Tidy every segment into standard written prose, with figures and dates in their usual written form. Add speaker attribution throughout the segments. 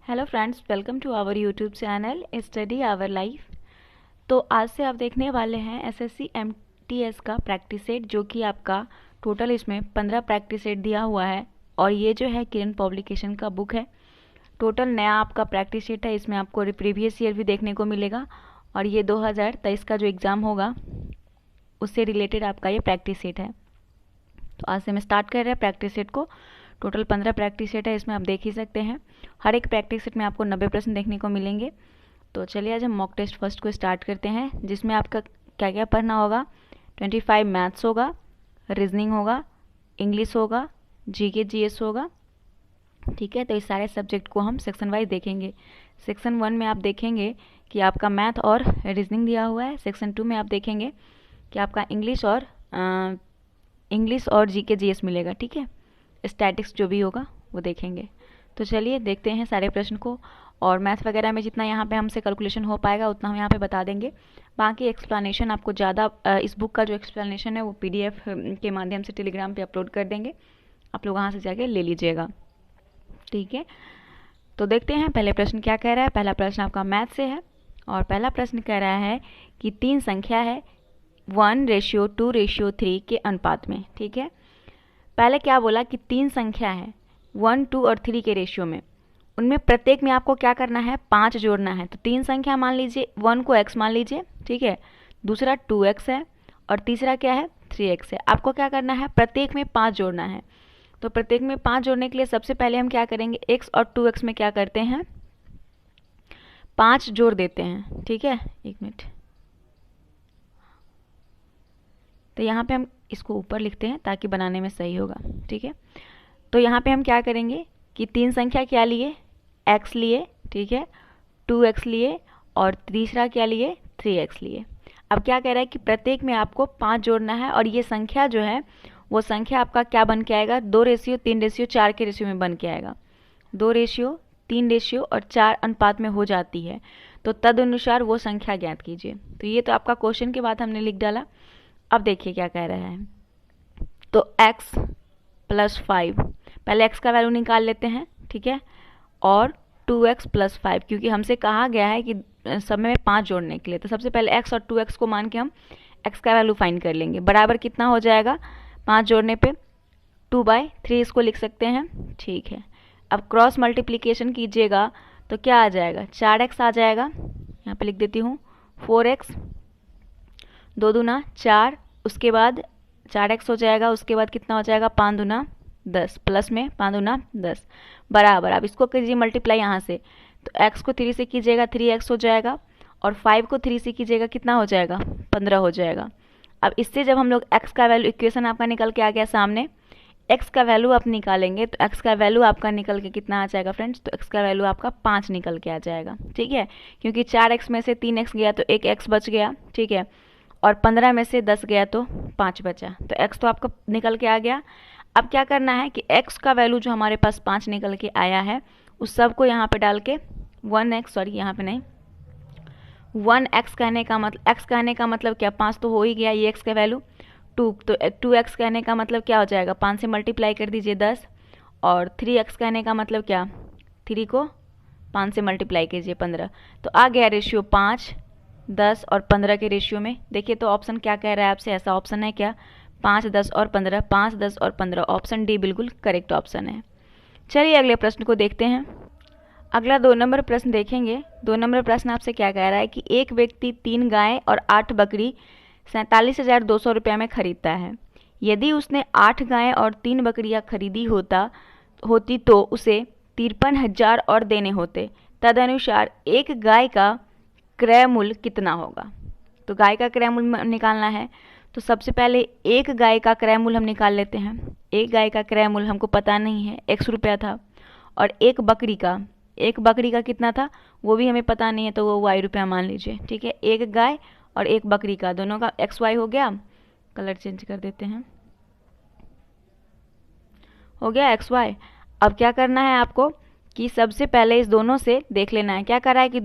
Speaker 1: Hello friends, welcome to our YouTube channel study our life. तो आज से आप देखने वाले हैं एसएससी एमटीएस का प्रैक्टिस सेट, जो कि आपका टोटल इसमें 15 प्रैक्टिस सेट दिया हुआ है। और ये जो है किरण पब्लिकेशन का बुक है। टोटल नया आपका प्रैक्टिस सेट है। इसमें आपको प्रीवियस ईयर भी देखने को मिलेगा और ये 2023 का जो एग्ज़ाम होगा उससे रिलेटेड आपका ये प्रैक्टिस सेट है। तो आज से हम स्टार्ट कर रहे हैं प्रैक्टिस सेट को। टोटल 15 प्रैक्टिस सेट है, इसमें आप देख ही सकते हैं। हर एक प्रैक्टिस सेट में आपको 90 प्रश्न देखने को मिलेंगे। तो चलिए आज हम मॉक टेस्ट फर्स्ट को स्टार्ट करते हैं, जिसमें आपका क्या क्या पढ़ना होगा। 25 मैथ्स होगा, रीजनिंग होगा, इंग्लिश होगा, जीके जीएस होगा। ठीक है, तो इस सारे सब्जेक्ट को हम सेक्शन वाइज देखेंगे। सेक्शन 1 में आप देखेंगे कि आपका मैथ और रीजनिंग दिया हुआ है। सेक्शन 2 में आप देखेंगे कि आपका इंग्लिश और जीके जीएस मिलेगा। ठीक है, स्टैटिक्स जो भी होगा वो देखेंगे। तो चलिए देखते हैं सारे प्रश्न को। और मैथ वगैरह में जितना यहाँ पे हमसे कैलकुलेशन हो पाएगा उतना हम यहाँ पे बता देंगे। बाकी एक्सप्लेनेशन आपको ज़्यादा इस बुक का जो एक्सप्लेनेशन है वो पीडीएफ के माध्यम से टेलीग्राम पे अपलोड कर देंगे, आप लोग वहाँ से जाके ले लीजिएगा। ठीक है, तो देखते हैं पहले प्रश्न क्या कह रहा है। पहला प्रश्न आपका मैथ से है और पहला प्रश्न कह रहा है कि 3 संख्या है 1:2:3 के अनुपात में। ठीक है, पहले क्या बोला कि 3 संख्या है 1, 2 और 3 के रेशियो में। उनमें प्रत्येक में आपको क्या करना है, 5 जोड़ना है। तो 3 संख्या मान लीजिए, 1 को x मान लीजिए। ठीक है, दूसरा 2x है और तीसरा क्या है 3x है। आपको क्या करना है, प्रत्येक में 5 जोड़ना है। तो प्रत्येक में 5 जोड़ने के लिए सबसे पहले हम क्या करेंगे, x और 2x में क्या करते हैं, 5 जोड़ देते हैं। ठीक है, एक मिनट, तो यहाँ पे हम इसको ऊपर लिखते हैं ताकि बनाने में सही होगा। ठीक है, तो यहाँ पे हम क्या करेंगे कि 3 संख्या क्या लिए, x लिए। ठीक है, 2x लिए और तीसरा क्या लिए, 3x लिए। अब क्या कह रहा है कि प्रत्येक में आपको 5 जोड़ना है और ये संख्या जो है वो संख्या आपका क्या बन के आएगा, 2:3:4 के रेशियो में बन के आएगा। 2:3 और 4 अनुपात में हो जाती है, तो तदनुसार वो संख्या ज्ञात कीजिए। तो ये तो आपका क्वेश्चन के बाद हमने लिख डाला। अब देखिए क्या कह रहा है, तो x + 5, पहले x का वैल्यू निकाल लेते हैं। ठीक है, और 2x + 5, क्योंकि हमसे कहा गया है कि सब में 5 जोड़ने के लिए, तो सबसे पहले x और 2x को मान के हम x का वैल्यू फाइंड कर लेंगे। बराबर कितना हो जाएगा, 5 जोड़ने पे 2/3 इसको लिख सकते हैं। ठीक है, अब क्रॉस मल्टीप्लिकेशन कीजिएगा तो क्या आ जाएगा, 4x आ जाएगा। यहाँ पे लिख देती हूँ 4x, 2 दूना 4, उसके बाद 4x हो जाएगा। उसके बाद कितना हो जाएगा, 5 दूना 10, प्लस में 5 दूना 10 बराबर। अब इसको कीजिए मल्टीप्लाई यहाँ से, तो x को 3 से कीजिएगा 3x हो जाएगा और 5 को 3 से कीजिएगा कितना हो जाएगा, 15 हो जाएगा। अब इससे जब हम लोग x का वैल्यू, इक्वेशन आपका निकल के आ गया सामने, x का वैल्यू आप निकालेंगे तो x का वैल्यू आपका निकल के कितना आ जाएगा फ्रेंड्स, तो x का वैल्यू आपका 5 निकल के आ जाएगा। ठीक है, क्योंकि 4x में से 3x गया तो 1x बच गया। ठीक है, और 15 में से 10 गया तो 5 बचा, तो x तो आपका निकल के आ गया। अब क्या करना है कि x का वैल्यू जो हमारे पास 5 निकल के आया है उस सब को यहाँ पे डाल के 1x, सॉरी यहाँ पे नहीं, 1x कहने का मतलब, x कहने का मतलब क्या, 5 तो हो ही गया ये x का वैल्यू। 2 तो 2x कहने का मतलब क्या हो जाएगा, 5 से मल्टीप्लाई कर दीजिए 10, और 3x कहने का मतलब क्या, 3 को 5 से मल्टीप्लाई कीजिए 15, तो आ गया रेशियो 5, 10 और 15 के रेशियो में। देखिए तो ऑप्शन क्या कह रहा है आपसे, ऐसा ऑप्शन है क्या, 5, 10 और 15, 5, 10 और 15, ऑप्शन डी बिल्कुल करेक्ट ऑप्शन है। चलिए अगले प्रश्न को देखते हैं। अगला 2 नंबर प्रश्न देखेंगे। 2 नंबर प्रश्न आपसे क्या कह रहा है कि एक व्यक्ति 3 गाय और 8 बकरी 47,200 रुपये में खरीदता है। यदि उसने 8 गायें और 3 बकरियां खरीदी होती तो उसे 53,000 और देने होते। तदनुसार एक गाय का क्रय मूल्य कितना होगा। तो गाय का क्रय मूल्य निकालना है, तो सबसे पहले एक गाय का क्रय मूल्य हम निकाल लेते हैं। एक गाय का क्रय मूल्य हमको पता नहीं है, 100 रुपया था। और एक बकरी का कितना था वो भी हमें पता नहीं है, तो वो y रुपया मान लीजिए। ठीक है, एक गाय और एक बकरी का, दोनों का XY हो गया। कलर चेंज कर देते हैं, हो गया XY। अब क्या करना है आपको कि सबसे पहले इस दोनों से देख लेना है, क्या कर रहा है कि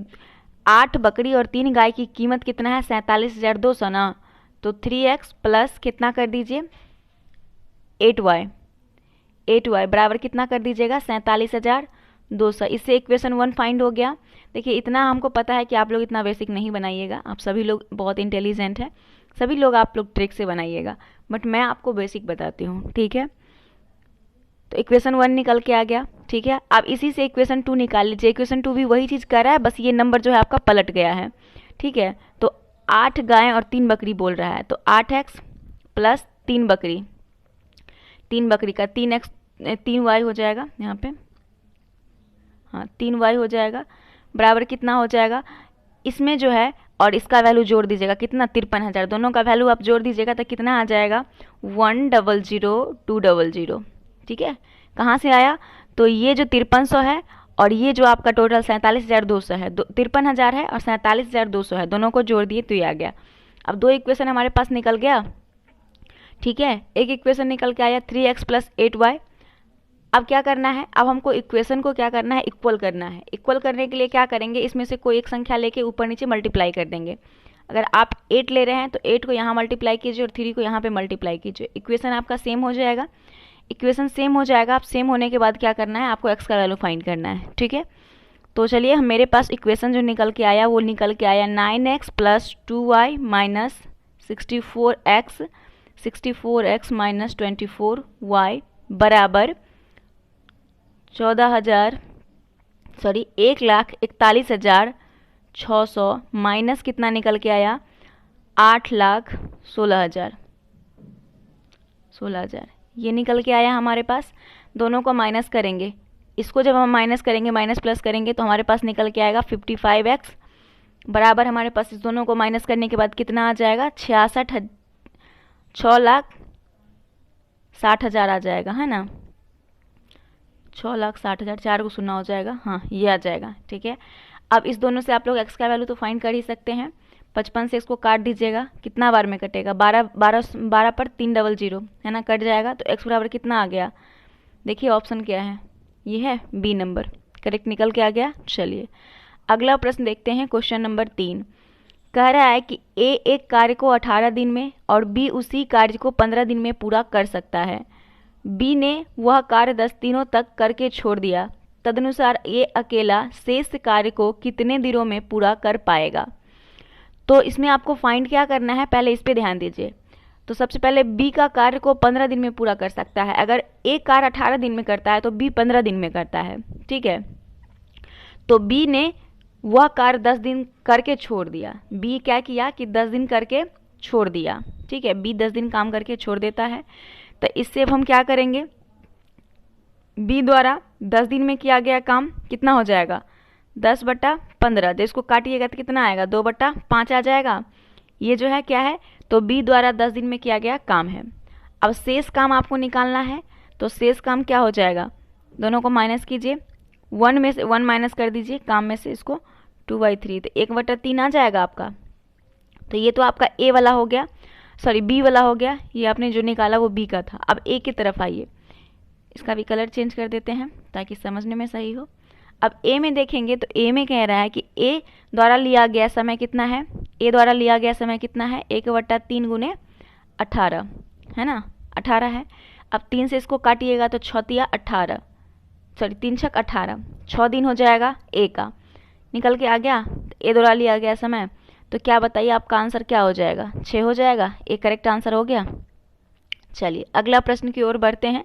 Speaker 1: 8 बकरी और 3 गाय की कीमत कितना है, 47,200 ना, तो 3x प्लस कितना कर दीजिए, 8y बराबर कितना कर दीजिएगा, 47,000। 200, इससे इक्वेशन 1 फाइंड हो गया। देखिए इतना हमको पता है कि आप लोग इतना बेसिक नहीं बनाइएगा, आप सभी लोग बहुत इंटेलिजेंट हैं, सभी लोग आप लोग ट्रिक से बनाइएगा, बट मैं आपको बेसिक बताती हूँ, ठीक है। तो इक्वेशन 1 निकल के आ गया, ठीक है। अब इसी से इक्वेशन 2 निकाल लीजिए, इक्वेशन 2 भी वही चीज़ कर रहा है, बस ये नंबर जो है आपका पलट गया है, ठीक है। तो 8 गाय और 3 बकरी बोल रहा है, तो 8x प्लस 3 बकरी, 3 बकरी का 3x 3y हो जाएगा यहाँ पे, हाँ 3y हो जाएगा, बराबर कितना हो जाएगा, इसमें जो है और इसका वैल्यू जोड़ दीजिएगा, कितना 53,000, दोनों का वैल्यू आप जोड़ दीजिएगा तो कितना आ जाएगा 100,200, ठीक है। कहाँ से आया, तो ये जो 5300 है और ये जो आपका टोटल 47,200 है, 53,000 है और 47,200 है, दोनों को जोड़ दिए तो ये आ गया। अब 2 इक्वेशन हमारे पास निकल गया, ठीक है। एक इक्वेशन निकल के आया 3x प्लस 8y। अब क्या करना है, अब हमको इक्वेशन को क्या करना है, इक्वल करना है। इक्वल करने के लिए क्या करेंगे, इसमें से कोई एक संख्या लेके ऊपर नीचे मल्टीप्लाई कर देंगे। अगर आप 8 ले रहे हैं तो 8 को यहाँ मल्टीप्लाई कीजिए और 3 को यहाँ पे मल्टीप्लाई कीजिए, इक्वेशन आपका सेम हो जाएगा। इक्वेशन सेम हो जाएगा, आप सेम होने के बाद क्या करना है, आपको x का वैल्यू फाइंड करना है, ठीक है। तो चलिए मेरे पास इक्वेशन जो निकल के आया वो निकल के आया 9x plus 2y minus 64x minus 24y बराबर 1,41,600 माइनस कितना निकल के आया 8,16,000 ये निकल के आया हमारे पास। दोनों को माइनस करेंगे, इसको जब हम माइनस करेंगे माइनस प्लस करेंगे तो हमारे पास निकल के आएगा 55x बराबर, हमारे पास इस दोनों को माइनस करने के बाद कितना आ जाएगा 6,60,000 आ जाएगा, है ना, 6,60,000, 4 को सुना हो जाएगा, हाँ ये आ जाएगा, ठीक है। अब इस दोनों से आप लोग x का वैल्यू तो फाइंड कर ही सकते हैं। 55 से इसको काट दीजिएगा, कितना बार में कटेगा, 12 पर 300 है ना, कट जाएगा। तो x बराबर कितना आ गया, देखिए ऑप्शन क्या है, ये है बी नंबर, करेक्ट निकल के आ गया। चलिए अगला प्रश्न देखते हैं, क्वेश्चन नंबर 3 कह रहा है कि ए एक कार्य को 18 दिन में और बी उसी कार्य को 15 दिन में पूरा कर सकता है। बी ने वह कार्य 10 दिनों तक करके छोड़ दिया, तदनुसार ए अकेला शेष कार्य को कितने दिनों में पूरा कर पाएगा। तो इसमें आपको फाइंड क्या करना है, पहले इस पे ध्यान दीजिए। तो सबसे पहले बी का कार्य को 15 दिन में पूरा कर सकता है, अगर ए कार्य 18 दिन में करता है तो बी 15 दिन में करता है, ठीक है। तो बी ने वह कार्य 10 दिन करके छोड़ दिया, बी क्या किया कि 10 दिन करके छोड़ दिया, ठीक है, बी 10 दिन काम करके छोड़ देता है। तो इससे अब हम क्या करेंगे, बी द्वारा 10 दिन में किया गया काम कितना हो जाएगा 10/15, तो इसको काटिएगा तो कितना आएगा 2/5 आ जाएगा। ये जो है क्या है, तो बी द्वारा 10 दिन में किया गया काम है। अब शेष काम आपको निकालना है, तो शेष काम क्या हो जाएगा, दोनों को माइनस कीजिए, 1 में से 1 माइनस कर दीजिए काम में से, इसको 2/3, तो 1/3 आ जाएगा आपका। तो ये तो आपका ए वाला हो गया, सॉरी बी वाला हो गया, ये आपने जो निकाला वो बी का था। अब ए की तरफ आइए, इसका भी कलर चेंज कर देते हैं ताकि समझने में सही हो। अब ए में देखेंगे तो ए में कह रहा है कि ए द्वारा लिया गया समय कितना है, ए द्वारा लिया गया समय कितना है 1/3 गुने 18 है ना, 18 है। अब 3 से इसको काटिएगा तो 6 18, सॉरी 3 6 18, 6 दिन हो जाएगा ए का, निकल के आ गया। ए द्वारा लिया गया समय, तो क्या बताइए आपका आंसर क्या हो जाएगा, 6 हो जाएगा, ए करेक्ट आंसर हो गया। चलिए अगला प्रश्न की ओर बढ़ते हैं।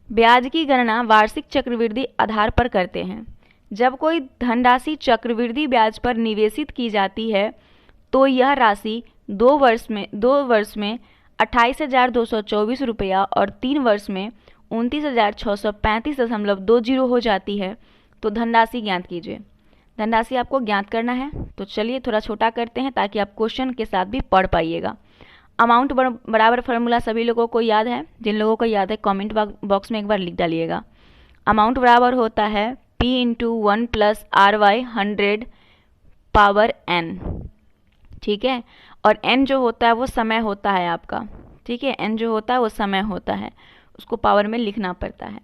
Speaker 1: ब्याज की गणना वार्षिक चक्रवृद्धि आधार पर करते हैं। जब कोई धनराशि चक्रवृद्धि ब्याज पर निवेशित की जाती है तो यह राशि 2 वर्ष में 28,224 रुपया और 3 वर्ष में 29,635.20 हो जाती है। तो धनराशि ज्ञात कीजिए। धनराशि आपको ज्ञात करना है, तो चलिए थोड़ा छोटा करते हैं ताकि आप क्वेश्चन के साथ भी पढ़ पाइएगा। अमाउंट बराबर फार्मूला सभी लोगों को याद है, जिन लोगों को याद है कमेंट बॉक्स में एक बार लिख डालिएगा। अमाउंट बराबर होता है P × 1 + RY 100 पावर n, ठीक है। और n जो होता है वो समय होता है आपका, ठीक है, n जो होता है वो समय होता है, उसको पावर में लिखना पड़ता है।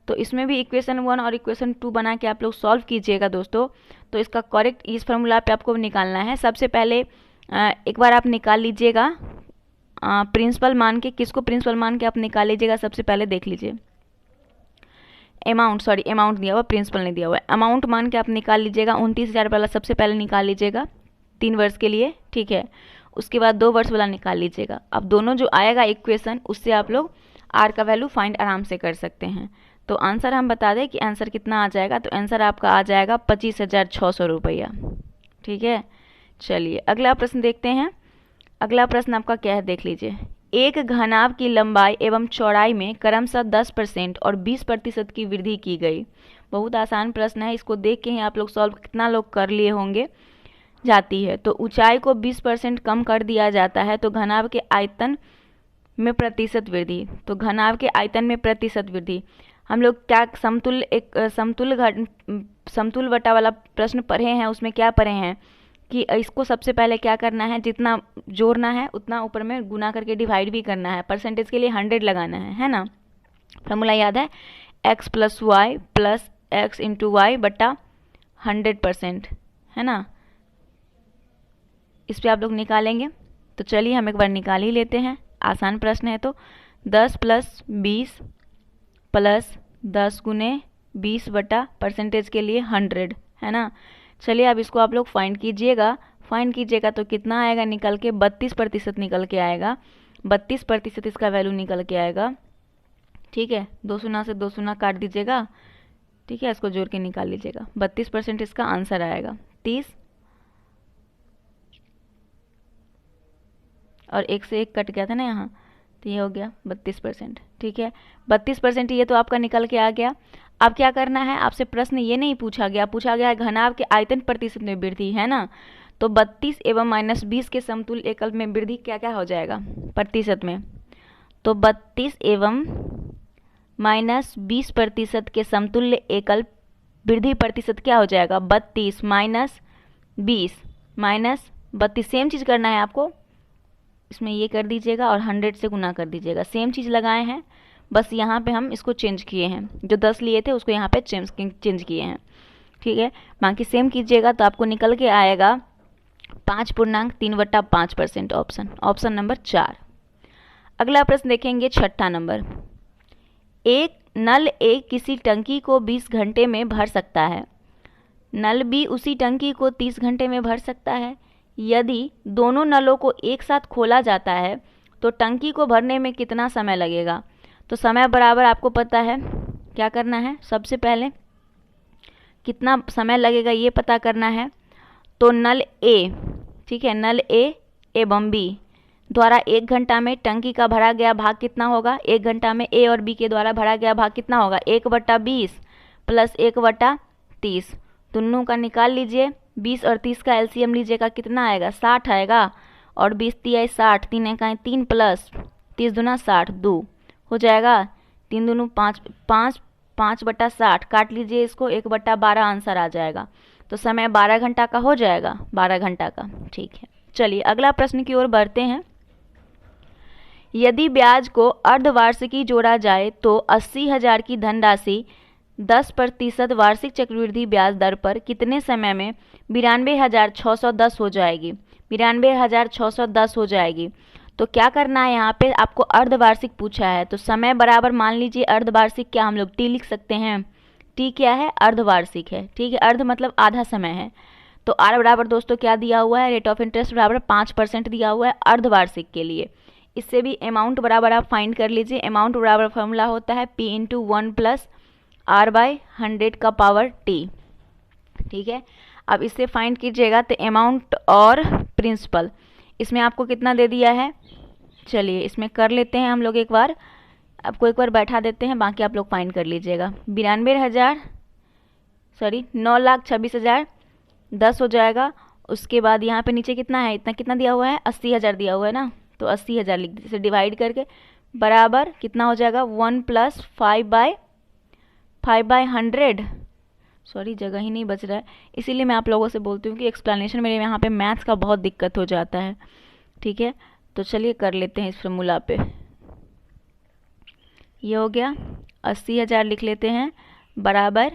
Speaker 1: तो इसमें भी इक्वेशन 1 और इक्वेशन 2 बना के आप लोग सॉल्व कीजिएगा दोस्तों। तो इसका करेक्ट इस फार्मूला पे आपको निकालना है। सबसे पहले एक बार आप निकाल लीजिएगा प्रिंसिपल मान के, किसको प्रिंसिपल मान के आप निकाल लीजिएगा, सबसे पहले देख लीजिए अमाउंट दिया हुआ, प्रिंसिपल नहीं दिया हुआ है। अमाउंट मान के आप निकाल लीजिएगा, 29,000 वाला सबसे पहले निकाल लीजिएगा 3 वर्ष के लिए, ठीक है। उसके बाद 2 वर्ष वाला निकाल लीजिएगा। अब दोनों जो आएगा इक्वेशन, उससे आप लोग आर का वैल्यू फाइंड आराम से कर सकते हैं। तो आंसर हम बता दें कि आंसर कितना आ जाएगा, तो आंसर आपका आ जाएगा 25,600 रुपया, ठीक है। चलिए अगला प्रश्न देखते हैं। अगला प्रश्न आपका क्या है, देख लीजिए। एक घनाभ की लंबाई एवं चौड़ाई में क्रमशः 10% और 20% की वृद्धि की गई। बहुत आसान प्रश्न है, इसको देख के ही आप लोग सॉल्व कितना लोग कर लिए होंगे जाती है। तो ऊंचाई को 20% कम कर दिया जाता है तो घनाभ के आयतन में प्रतिशत वृद्धि। तो घनाभ के आयतन में प्रतिशत वृद्धि हम लोग क्या समतुल वटा वाला प्रश्न पढ़े हैं, उसमें क्या पढ़े हैं कि इसको सबसे पहले क्या करना है, जितना जोड़ना है उतना ऊपर में गुना करके डिवाइड भी करना है। परसेंटेज के लिए 100 लगाना है ना। फॉर्मूला याद है, x + y + x × y बटा 100%, है ना। इस पर आप लोग निकालेंगे। तो चलिए हम एक बार निकाल ही लेते हैं, आसान प्रश्न है। तो 10 + 20 + 10 × 20 बटा परसेंटेज के लिए 100, है ना। चलिए अब इसको आप लोग फाइंड कीजिएगा तो कितना आएगा निकल के, 32% निकल के आएगा। 32% इसका वैल्यू निकल के आएगा, ठीक है। 2 शून्य से 2 शून्य काट दीजिएगा, ठीक है। इसको जोड़ के निकाल लीजिएगा, 32% इसका आंसर आएगा। 30 और 1 से 1 कट गया था ना यहाँ, तो ये हो गया 32%, ठीक है। 32% ये तो आपका निकल के आ गया। अब क्या करना है, आपसे प्रश्न ये नहीं पूछा गया है घनाभ के आयतन प्रतिशत में वृद्धि, है ना। तो 32 एवं -20 के समतुल्य एकल में वृद्धि क्या क्या हो जाएगा प्रतिशत में। तो 32 एवं -20% के समतुल्य एकल वृद्धि प्रतिशत क्या हो जाएगा, 32 - 20 - 32। सेम चीज़ करना है आपको, इसमें ये कर दीजिएगा और 100 से गुना कर दीजिएगा। सेम चीज़ लगाए हैं, बस यहाँ पे हम इसको चेंज किए हैं, जो 10 लिए थे उसको यहाँ पे चेंज किए हैं, ठीक है। बाकी सेम कीजिएगा तो आपको निकल के आएगा 5.3/5%। Option number 4। अगला प्रश्न देखेंगे, 6ठा नंबर। एक नल ए किसी टंकी को 20 घंटे में भर सकता है, नल बी उसी टंकी को 30 घंटे में भर सकता है। यदि दोनों नलों को एक साथ खोला जाता है तो टंकी को भरने में कितना समय लगेगा। तो समय बराबर आपको पता है क्या करना है, सबसे पहले कितना समय लगेगा ये पता करना है। तो नल ए, ठीक है, नल ए एवं बी द्वारा 1 घंटा में टंकी का भरा गया भाग कितना होगा। 1 घंटा में ए और बी के द्वारा भरा गया भाग कितना होगा, 1/20 + 1/30। दोनों का निकाल लीजिए, 20 और 30 का एलसीएम लीजिएगा, कितना आएगा, 60 आएगा। और 20 × 60, 3 × 3 + 30 दूना 60, 2 हो जाएगा। 3 दूनी 5, 5/60 काट लीजिए इसको, 1/12 आंसर आ जाएगा। तो समय 12 घंटा का हो जाएगा, 12 घंटा का, ठीक है। चलिए अगला प्रश्न की ओर बढ़ते हैं। यदि ब्याज को अर्धवार्षिकी जोड़ा जाए तो 80,000 की धनराशि 10% वार्षिक चक्रवृद्धि ब्याज दर पर कितने समय में 92,610 हो जाएगी। 92,610 हो जाएगी। तो क्या करना है, यहाँ पे आपको अर्धवार्षिक पूछा है, तो समय बराबर मान लीजिए अर्धवार्षिक क्या हम लोग टी लिख सकते हैं। टी क्या है, अर्धवार्षिक है, ठीक है। अर्ध मतलब आधा समय है। तो आर बराबर दोस्तों क्या दिया हुआ है, रेट ऑफ इंटरेस्ट बराबर 5% दिया हुआ है अर्धवार्षिक के लिए। इससे भी अमाउंट बराबर आप फाइंड कर लीजिए। अमाउंट बराबर फॉर्मूला होता है P × 1 + R/100⁻T, ठीक है। अब इससे फाइंड कीजिएगा तो अमाउंट और प्रिंसिपल इसमें आपको कितना दे दिया है। चलिए इसमें कर लेते हैं हम लोग एक बार, आपको एक बार बैठा देते हैं, बाकी आप लोग फाइंड कर लीजिएगा। 9,26,010 हो जाएगा। उसके बाद यहाँ पे नीचे कितना है, इतना कितना दिया हुआ है, 80,000 दिया हुआ है ना। तो 80,000 लिख दीजिए, इसे डिवाइड करके बराबर कितना हो जाएगा, 1 + 5/100। सॉरी जगह ही नहीं बच रहा है, इसीलिए मैं आप लोगों से बोलती हूँ कि एक्सप्लेनेशन मेरे यहाँ पे मैथ्स का बहुत दिक्कत हो जाता है, ठीक है। तो चलिए कर लेते हैं इस फॉर्मूला पे। ये हो गया 80,000 लिख लेते हैं बराबर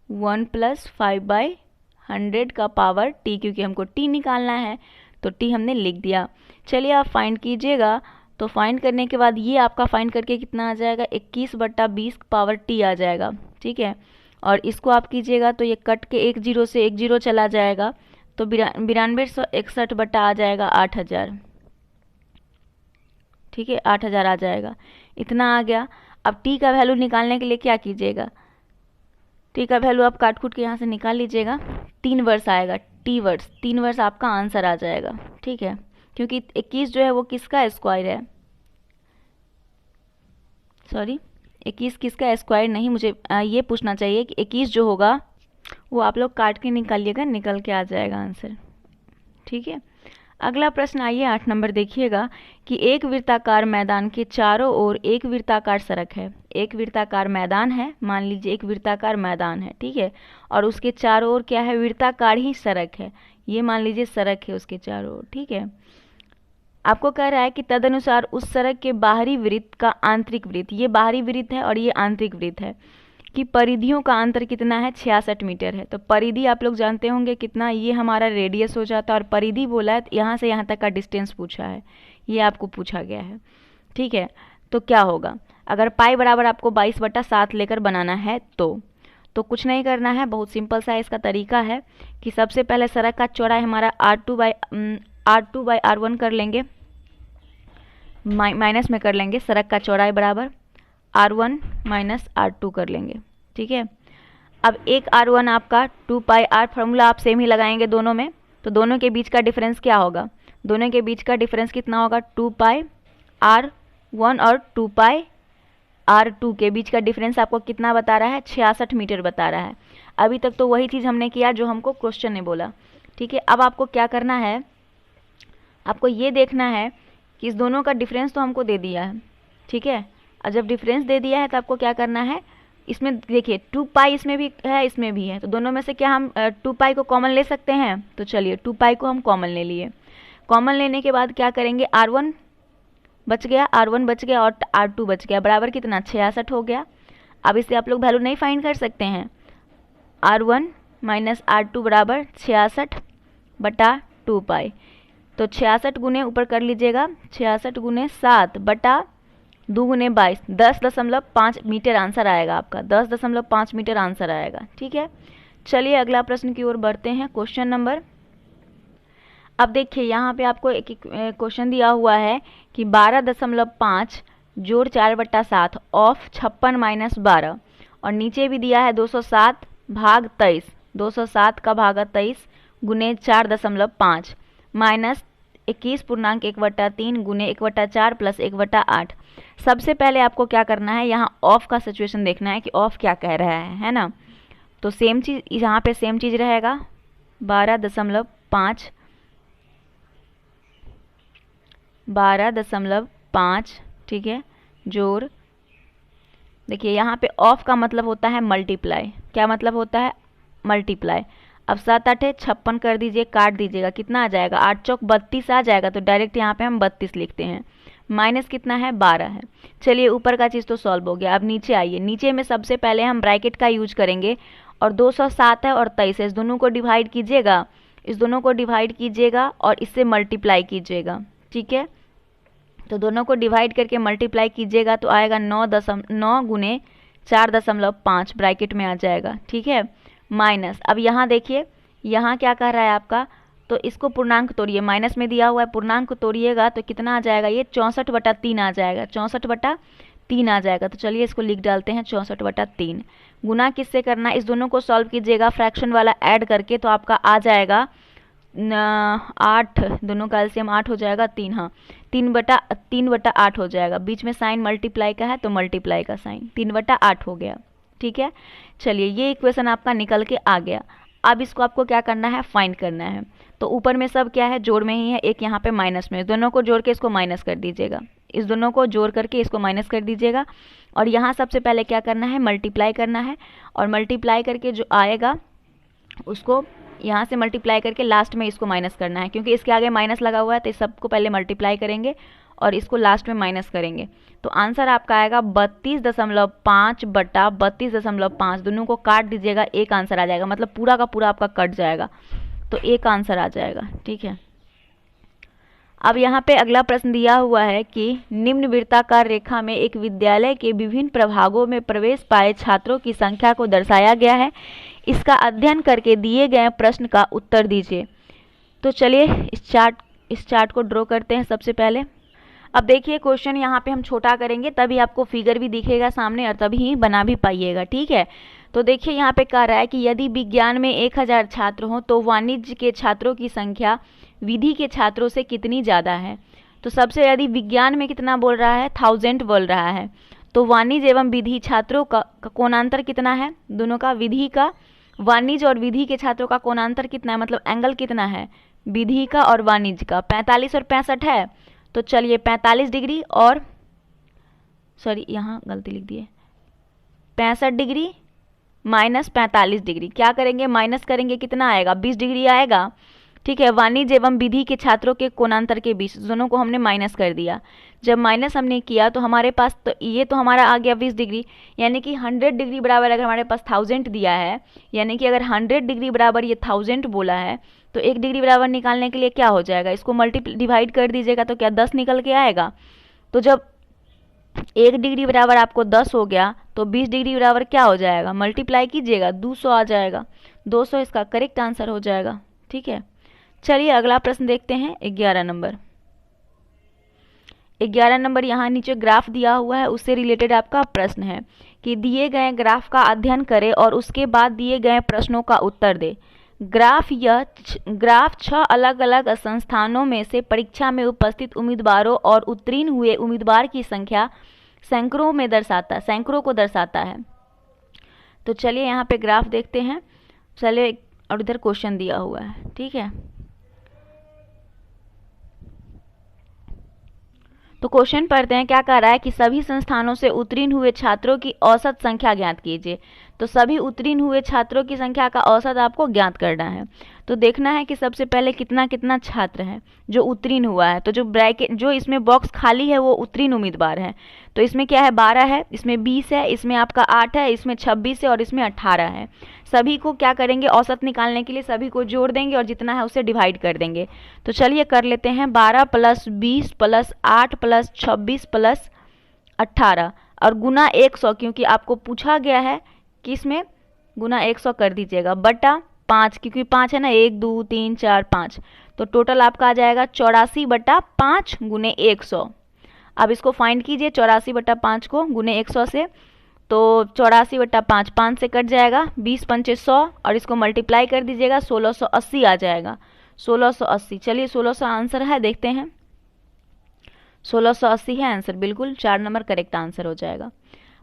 Speaker 1: 1 + 5/100⁻T, क्योंकि हमको टी निकालना है तो टी हमने लिख दिया। चलिए आप फाइंड कीजिएगा। तो फाइंड करने के बाद ये आपका फाइंड करके कितना आ जाएगा, 21/20 पावर टी आ जाएगा, ठीक है। और इसको आप कीजिएगा तो ये कट के एक जीरो से एक जीरो चला जाएगा, तो 9261 बटा आ जाएगा 8000, ठीक है, 8000 आ जाएगा, इतना आ गया। अब टी का वैल्यू निकालने के लिए क्या कीजिएगा, टी का वैल्यू आप काट कूट के यहाँ से निकाल लीजिएगा, 3 वर्ष आएगा, टी वर्ष, 3 वर्ष आपका आंसर आ जाएगा, ठीक है। क्योंकि 21 जो है वो किसका स्क्वायर है, सॉरी 21 किसका स्क्वायर नहीं, मुझे ये पूछना चाहिए कि 21 जो होगा वो आप लोग काट के निकालिएगा, निकल के आ जाएगा आंसर, ठीक है। अगला प्रश्न आइए 8 नंबर देखिएगा कि एक वृत्ताकार मैदान के चारों ओर एक वृत्ताकार सड़क है। एक वृत्ताकार मैदान है, मान लीजिए एक वृत्ताकार मैदान है, ठीक है, और उसके चारों ओर क्या है, वृत्ताकार ही सड़क है, ये मान लीजिए सड़क है उसके चारों ओर, ठीक है। आपको कह रहा है कि तदनुसार उस सड़क के बाहरी वृत्त का आंतरिक वृत्त, ये बाहरी वृत्त है और ये आंतरिक वृत्त है, कि परिधियों का अंतर कितना है, 66 मीटर है। तो परिधि आप लोग जानते होंगे कितना, ये हमारा रेडियस हो जाता है, और परिधि बोला है यहाँ से यहाँ तक का डिस्टेंस पूछा है, ये आपको पूछा गया है, ठीक है। तो क्या होगा, अगर पाई बराबर आपको 22/7 लेकर बनाना है तो कुछ नहीं करना है, बहुत सिंपल सा इसका तरीका है कि सबसे पहले सड़क का चौड़ाई हमारा R2/R1 कर लेंगे, माइनस में कर लेंगे, सड़क का चौड़ाई बराबर R1 माइनस R2 कर लेंगे, ठीक है। अब एक R1 आपका 2πr, फार्मूला आप सेम ही लगाएंगे दोनों में, तो दोनों के बीच का डिफरेंस क्या होगा, दोनों के बीच का डिफरेंस कितना होगा, 2πr1 और 2πr2 के बीच का डिफरेंस आपको कितना बता रहा है, 66 मीटर बता रहा है। अभी तक तो वही चीज़ हमने किया जो हमको क्वेश्चन ने बोला, ठीक है। अब आपको क्या करना है, आपको ये देखना है कि इस दोनों का डिफरेंस तो हमको दे दिया है, ठीक है। और जब डिफरेंस दे दिया है तो आपको क्या करना है, इसमें देखिए 2π इसमें भी है इसमें भी है, तो दोनों में से क्या हम 2π को कॉमन ले सकते हैं, तो चलिए 2π को हम कॉमन ले लिए। कॉमन लेने के बाद क्या करेंगे, R1 बच गया, R1 बच गया और R2 बच गया, बराबर कितना, 66 हो गया। अब इससे आप लोग वैल्यू नहीं फाइंड कर सकते हैं, R1 माइनस R2 बराबर 66/2π, तो 66 गुने ऊपर कर लीजिएगा, 66 गुने 7 बटा 2 गुने 22, 10.5 मीटर आंसर आएगा आपका, 10.5 मीटर आंसर आएगा, ठीक है। चलिए अगला प्रश्न की ओर बढ़ते हैं, क्वेश्चन नंबर। अब देखिए यहाँ पे आपको एक क्वेश्चन दिया हुआ है कि 12.5 जोड़ 4/7 ऑफ 56 - 12, और नीचे भी दिया है 207 भाग 23, 207 का भागा 23 गुने 4.5 माइनस 21.1/3 गुने 1/4 प्लस 1/8। सबसे पहले आपको क्या करना है, यहाँ ऑफ का सिचुएशन देखना है कि ऑफ क्या कह रहा है ना। तो सेम चीज़ यहाँ पे सेम चीज़ रहेगा, 12.5, ठीक है, जोड़, देखिए यहाँ पे ऑफ का मतलब होता है मल्टीप्लाई, क्या मतलब होता है, मल्टीप्लाई। अब 7 8 56 कर दीजिए, काट दीजिएगा, कितना आ जाएगा, 8 चौक 32 आ जाएगा, तो डायरेक्ट यहाँ पे हम 32 लिखते हैं, माइनस कितना है, 12 है। चलिए ऊपर का चीज़ तो सॉल्व हो गया। अब नीचे आइए, नीचे में सबसे पहले हम ब्रैकेट का यूज करेंगे, और 207 है और 23 है, इस दोनों को डिवाइड कीजिएगा, इस दोनों को डिवाइड कीजिएगा और इससे मल्टीप्लाई कीजिएगा, ठीक है। तो दोनों को डिवाइड करके मल्टीप्लाई कीजिएगा तो आएगा 9 गुने 4.5 ब्रैकेट में आ जाएगा, ठीक है, माइनस। अब यहाँ देखिए, यहाँ क्या कह रहा है आपका, तो इसको पूर्णांक तोड़िए, माइनस में दिया हुआ है, पूर्णांक तोड़िएगा तो कितना आ जाएगा, ये 64/3 आ जाएगा, 64/3 आ जाएगा। तो चलिए इसको लिख डालते हैं, 64/3। गुना किससे करना है, इस दोनों को सॉल्व कीजिएगा फ्रैक्शन वाला ऐड करके, तो आपका आ जाएगा 8, दोनों का एलसीएम 8 हो जाएगा, 3, हाँ 3/8 हो जाएगा, बीच में साइन मल्टीप्लाई का है तो मल्टीप्लाई का साइन, 3/8 हो गया, ठीक है। चलिए ये इक्वेशन आपका निकल के आ गया। अब इसको आपको क्या करना है, फाइंड करना है। तो ऊपर में सब क्या है, जोड़ में ही है, एक यहाँ पे माइनस में, दोनों को जोड़ के इसको माइनस कर दीजिएगा, इस दोनों को जोड़ करके इसको माइनस कर दीजिएगा, और यहाँ सबसे पहले क्या करना है, मल्टीप्लाई करना है, और मल्टीप्लाई करके जो आएगा उसको यहाँ से मल्टीप्लाई करके लास्ट में इसको माइनस करना है, क्योंकि इसके आगे माइनस लगा हुआ है, तो इस सबको पहले मल्टीप्लाई करेंगे और इसको लास्ट में माइनस करेंगे। तो आंसर आपका आएगा 32.5/32.5, दोनों को काट दीजिएगा, एक आंसर आ जाएगा, मतलब पूरा का पूरा आपका कट जाएगा, तो एक आंसर आ जाएगा, ठीक है। अब यहाँ पे अगला प्रश्न दिया हुआ है कि निम्न वृत्ताकार रेखा में एक विद्यालय के विभिन्न प्रभागों में प्रवेश पाए छात्रों की संख्या को दर्शाया गया है। इसका अध्ययन करके दिए गए प्रश्न का उत्तर दीजिए। तो चलिए इस चार्ट को ड्रॉ करते हैं सबसे पहले। अब देखिए क्वेश्चन यहाँ पे हम छोटा करेंगे तभी आपको फिगर भी दिखेगा सामने और तभी बना भी पाइएगा, ठीक है। तो देखिए यहाँ पे कह रहा है कि यदि विज्ञान में 1000 छात्र हों तो वाणिज्य के छात्रों की संख्या विधि के छात्रों से कितनी ज़्यादा है। तो सबसे यदि विज्ञान में कितना बोल रहा है, 1000 बोल रहा है, तो वाणिज्य एवं विधि छात्रों का कोणांतर कितना है, दोनों का, विधि का, वाणिज्य और विधि के छात्रों का कोणांतर कितना है, मतलब एंगल कितना है विधि का और वाणिज्य का, 45 और 65 है। तो चलिए 45 डिग्री और सॉरी यहाँ गलती लिख दी है, 65 डिग्री माइनस 45 डिग्री, क्या करेंगे माइनस करेंगे, कितना आएगा 20 डिग्री आएगा, ठीक है। वाणिज्य एवं विधि के छात्रों के कोणांतर के बीच दोनों को हमने माइनस कर दिया। जब माइनस हमने किया तो हमारे पास तो ये तो हमारा आ गया 20 डिग्री, यानी कि 100 डिग्री बराबर अगर हमारे पास 1000 दिया है, यानी कि अगर 100 डिग्री बराबर ये 1000 बोला है तो 1 डिग्री बराबर निकालने के लिए क्या हो जाएगा, इसको डिवाइड कर दीजिएगा तो क्या 10 निकल के आएगा। तो जब 1 डिग्री बराबर आपको 10 हो गया तो 20 डिग्री बराबर क्या हो जाएगा, मल्टीप्लाई कीजिएगा 200 आ जाएगा, 200 इसका करेक्ट आंसर हो जाएगा, ठीक है। चलिए अगला प्रश्न देखते हैं 11 नंबर। 11 नंबर यहाँ नीचे ग्राफ दिया हुआ है, उससे रिलेटेड आपका प्रश्न है कि दिए गए ग्राफ का अध्ययन करें और उसके बाद दिए गए प्रश्नों का उत्तर दे। ग्राफ 6 अलग अलग संस्थानों में से परीक्षा में उपस्थित उम्मीदवारों और उत्तीर्ण हुए उम्मीदवार की संख्या सैकड़ों को दर्शाता है। तो चलिए यहाँ पे ग्राफ देखते हैं, चलिए, और इधर क्वेश्चन दिया हुआ है, ठीक है। तो क्वेश्चन पढ़ते हैं, क्या कह रहा है कि सभी संस्थानों से उत्तीर्ण हुए छात्रों की औसत संख्या ज्ञात कीजिए। तो सभी उत्तीर्ण हुए छात्रों की संख्या का औसत आपको ज्ञात करना है। तो देखना है कि सबसे पहले कितना कितना छात्र है जो उत्तीर्ण हुआ है। तो जो ब्रैकेट, जो इसमें बॉक्स खाली है वो उत्तीर्ण उम्मीदवार है। तो इसमें क्या है, 12 है, इसमें 20 है, इसमें आपका 8 है, इसमें 26 है और इसमें 18 है। सभी को क्या करेंगे, औसत निकालने के लिए सभी को जोड़ देंगे और जितना है उसे डिवाइड कर देंगे। तो चलिए कर लेते हैं, 12 + 20 + 8 + 26 + 18 और गुना 100, क्योंकि आपको पूछा गया है कि इसमें गुना 100 कर दीजिएगा, बटा 5, क्योंकि 5 है ना, 1 2 3 4 5, तो टोटल आपका आ जाएगा 84/5 गुने 100। अब इसको फाइंड कीजिए 84/5 को गुने 100 से, तो 84/5 5 से कट जाएगा, 20 पंचे 100 और इसको मल्टीप्लाई कर दीजिएगा, 1680 आ जाएगा, 1680। चलिए 1600 आंसर है, देखते हैं, 1680 है आंसर, बिल्कुल 4 नंबर करेक्ट आंसर हो जाएगा।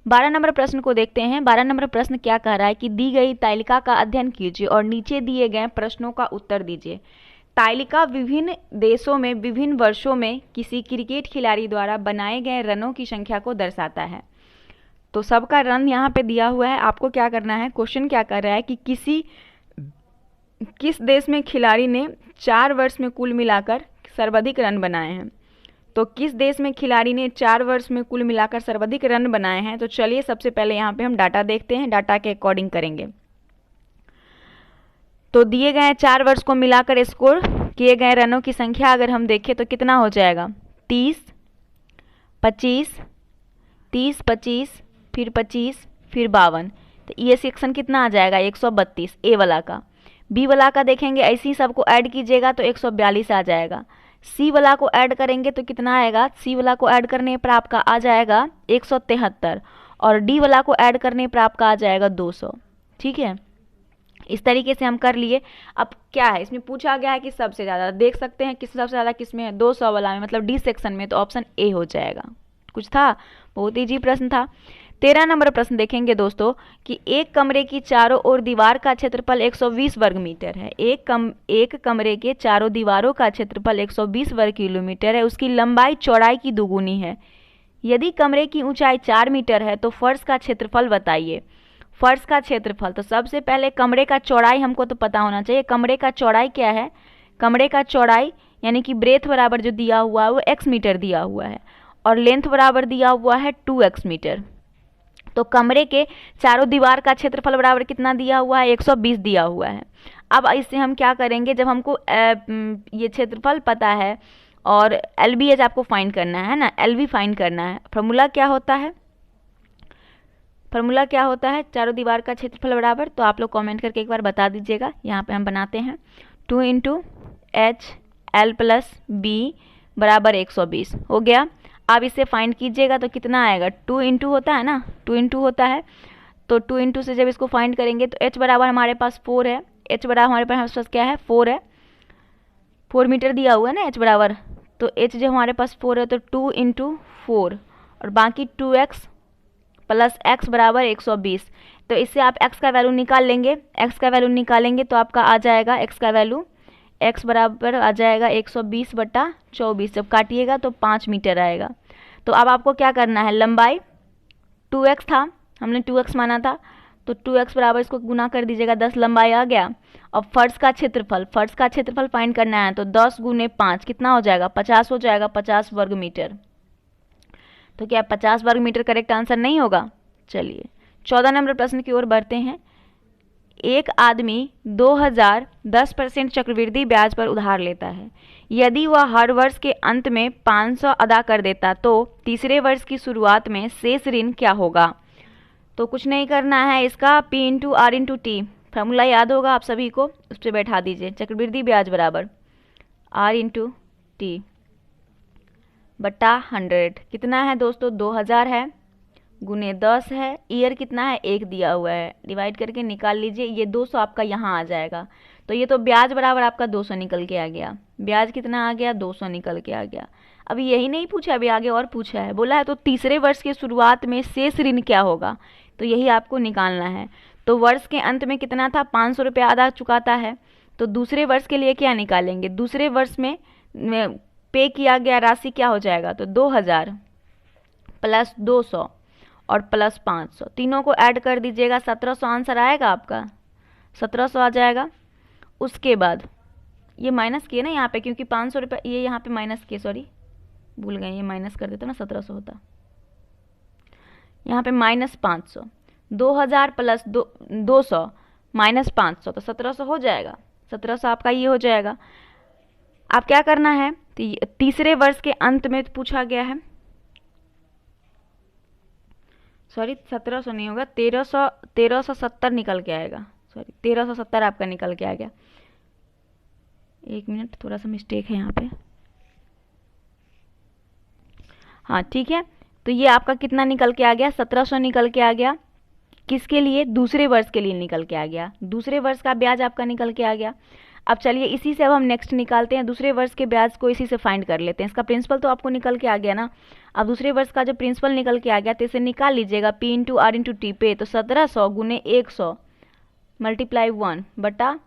Speaker 1: 12 नंबर प्रश्न को देखते हैं। 12 नंबर प्रश्न क्या कह रहा है कि दी गई तालिका का अध्ययन कीजिए और नीचे दिए गए प्रश्नों का उत्तर दीजिए। तालिका विभिन्न देशों में विभिन्न वर्षों में किसी क्रिकेट खिलाड़ी द्वारा बनाए गए रनों की संख्या को दर्शाता है। तो सबका रन यहाँ पे दिया हुआ है, आपको क्या करना है, क्वेश्चन क्या कर रहा है कि किस देश में खिलाड़ी ने 4 वर्ष में कुल मिलाकर सर्वाधिक रन बनाए हैं। तो किस देश में खिलाड़ी ने 4 वर्ष में कुल मिलाकर सर्वाधिक रन बनाए हैं। तो चलिए सबसे पहले यहाँ पे हम डाटा देखते हैं, डाटा के अकॉर्डिंग करेंगे। तो दिए गए 4 वर्ष को मिलाकर स्कोर किए गए रनों की संख्या अगर हम देखें तो कितना हो जाएगा, 30 25 30 25 फिर 25 फिर 52। तो ये सेक्शन कितना आ जाएगा, 132 ए वाला का। बी वाला का देखेंगे, ऐसे ही सबको ऐड कीजिएगा तो 142 आ जाएगा। सी वाला को ऐड करेंगे तो कितना आएगा, सी वाला को ऐड करने पर आपका आ जाएगा 173 और डी वाला को ऐड करने पर आपका आ जाएगा 200, ठीक है। इस तरीके से हम कर लिए। अब क्या है, इसमें पूछा गया है कि सबसे ज़्यादा, देख सकते हैं किस सबसे ज़्यादा किस में है, 200 वाला में, मतलब डी सेक्शन में, तो ऑप्शन ए हो जाएगा। कुछ था, बहुत इजी प्रश्न था। 13 नंबर प्रश्न देखेंगे दोस्तों कि एक कमरे की चारों ओर दीवार का क्षेत्रफल 120 वर्ग मीटर है। एक कमरे के चारों दीवारों का क्षेत्रफल 120 वर्ग किलोमीटर है, उसकी लंबाई चौड़ाई की दुगुनी है। यदि कमरे की ऊंचाई 4 मीटर है तो फर्श का क्षेत्रफल बताइए। फर्श का क्षेत्रफल, तो सबसे पहले कमरे का चौड़ाई हमको तो पता होना चाहिए। कमरे का चौड़ाई क्या है, कमरे का चौड़ाई यानी कि ब्रेथ बराबर जो दिया हुआ है वो x मीटर दिया हुआ है और लेंथ बराबर दिया हुआ है 2x मीटर। तो कमरे के चारों दीवार का क्षेत्रफल बराबर कितना दिया हुआ है, 120 दिया हुआ है। अब इससे हम क्या करेंगे, जब हमको ये क्षेत्रफल पता है और एल बी एच आपको फाइंड करना है ना, एल बी फाइंड करना है। फॉर्मूला क्या होता है, फॉर्मूला क्या होता है, चारों दीवार का क्षेत्रफल बराबर, तो आप लोग कमेंट करके एक बार बता दीजिएगा। यहाँ पे हम बनाते हैं 2 into H L plus B बराबर 120 हो गया। आप इसे फाइंड कीजिएगा तो कितना आएगा, 2 इंटू होता है ना, 2 इंटू होता है, तो 2 इंटू से जब इसको फाइंड करेंगे तो h बराबर हमारे पास 4 है, h बराबर हमारे पास क्या है, 4 है, 4 मीटर दिया हुआ है ना h बराबर, तो h जो हमारे पास 4 है तो 2 इंटू 4 और बाकी 2x प्लस x बराबर 120। तो इससे आप x का वैल्यू निकाल लेंगे, x का वैल्यू निकालेंगे तो आपका आ जाएगा x का वैल्यू, x बराबर आ जाएगा 120/24। जब काटिएगा तो 5 मीटर आएगा। तो अब आपको क्या करना है, लंबाई 2x था, हमने 2x माना था, तो 2x बराबर इसको गुना कर दीजिएगा, 10 लंबाई आ गया। और फर्श का क्षेत्रफल, फर्श का क्षेत्रफल फाइंड करना है, तो 10 गुने 5 कितना हो जाएगा, 50 हो जाएगा, 50 वर्ग मीटर। तो क्या 50 वर्ग मीटर करेक्ट आंसर नहीं होगा। चलिए 14 नंबर प्रश्न की ओर बढ़ते हैं। एक आदमी 2000 10% चक्रवृद्धि ब्याज पर उधार लेता है। यदि वह हर वर्ष के अंत में 500 अदा कर देता तो तीसरे वर्ष की शुरुआत में शेष ऋण क्या होगा। तो कुछ नहीं करना है, इसका P into R into T formula याद होगा आप सभी को, उस पर बैठा दीजिए। चक्रवृद्धि ब्याज बराबर आर इंटू टी बटा 100। कितना है दोस्तों, 2000 है, गुने 10 है, ईयर कितना है, 1 दिया हुआ है, डिवाइड करके निकाल लीजिए। ये 200 आपका यहाँ आ जाएगा। तो ये तो ब्याज बराबर आपका 200 निकल के आ गया। ब्याज कितना आ गया, 200 निकल के आ गया। अभी यही नहीं पूछा, अभी आगे और पूछा है, बोला है तो तीसरे वर्ष की शुरुआत में शेष ऋण क्या होगा, तो यही आपको निकालना है। तो वर्ष के अंत में कितना था, 500 रुपया अदा चुकाता है, तो दूसरे वर्ष के लिए क्या निकालेंगे, दूसरे वर्ष में पे किया गया राशि क्या हो जाएगा, तो 2000 प्लस 200 और प्लस 500, तीनों को ऐड कर दीजिएगा, 1700 आंसर आएगा आपका, 1700 आ जाएगा। उसके बाद ये माइनस किए ना यहाँ पे, क्योंकि 500 रुपये ये यहाँ पे माइनस किए, सॉरी भूल गए, ये माइनस कर देता ना, 1700 होता, यहाँ पे माइनस 500, 2000 प्लस 200 माइनस 500, तो 1700 हो जाएगा, 1700 आपका ये हो जाएगा। आप क्या करना है, तीसरे वर्ष के अंत में पूछा गया है, सॉरी 1700 नहीं होगा, 1370 निकल के आएगा, सॉरी 1370 आपका निकल के आ गया। एक मिनट, थोड़ा सा मिस्टेक है यहाँ पे, हाँ ठीक है। तो ये आपका कितना निकल के आ गया, 1700 निकल के आ गया। किसके लिए, दूसरे वर्ष के लिए निकल के आ गया, दूसरे वर्ष का ब्याज आपका निकल के आ गया। अब चलिए इसी से अब हम नेक्स्ट निकालते हैं, दूसरे वर्ष के ब्याज को इसी से फाइंड कर लेते हैं। इसका प्रिंसिपल तो आपको निकल के आ गया ना, अब दूसरे वर्ष का जो प्रिंसिपल निकल के आ गया तो इसे निकाल लीजिएगा, P into R into T पे, तो 1700 गुने 100 मल्टीप्लाई 1 बटा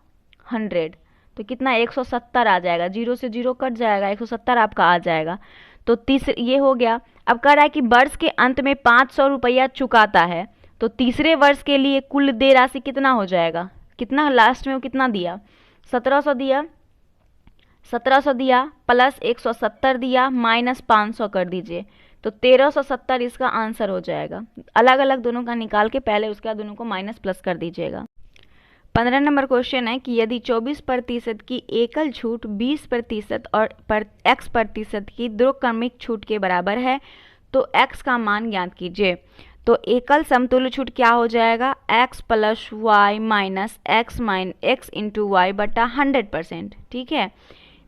Speaker 1: 100, तो कितना 170 आ जाएगा, 0 से 0 कट जाएगा, 170 आपका आ जाएगा। तो ये हो गया। अब कह रहा है कि वर्ष के अंत में 500 रुपया चुकाता है, तो तीसरे वर्ष के लिए कुल देय राशि कितना हो जाएगा, कितना लास्ट में वो कितना दिया, 1700 दिया, 1700 दिया प्लस 170 दिया माइनस 500 कर दीजिए, तो 1370 इसका आंसर हो जाएगा। अलग अलग दोनों का निकाल के पहले उसका दोनों को माइनस प्लस कर दीजिएगा। 15 नंबर क्वेश्चन है कि यदि 24% की एकल छूट 20% और x% की दो क्रमिक छूट के बराबर है तो x का मान ज्ञात कीजिए। तो एकल समतुल्य छूट क्या हो जाएगा, x plus y minus x into y बटा 100%। ठीक है,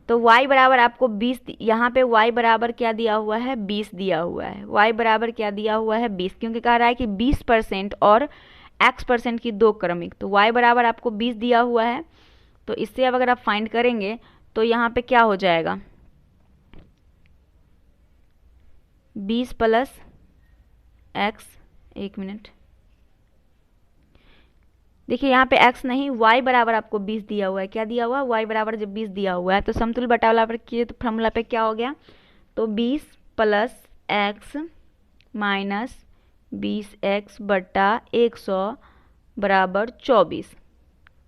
Speaker 1: तो y बराबर आपको 20, यहाँ पे y बराबर क्या दिया हुआ है, 20 दिया हुआ है, y बराबर क्या दिया हुआ है 20, क्योंकि कह रहा है कि 20% और x% की दो क्रमिक, तो y बराबर आपको 20 दिया हुआ है। तो इससे अब अगर आप फाइंड करेंगे तो यहाँ पे क्या हो जाएगा, 20 प्लस x, एक मिनट देखिए यहाँ पे x नहीं, y बराबर आपको 20 दिया हुआ है, क्या दिया हुआ है, y बराबर जब 20 दिया हुआ है तो समतुल्य बटावला पर किए तो फॉर्मूला पे क्या हो गया, तो 20 प्लस x माइनस 20x बटा 100 बराबर 24,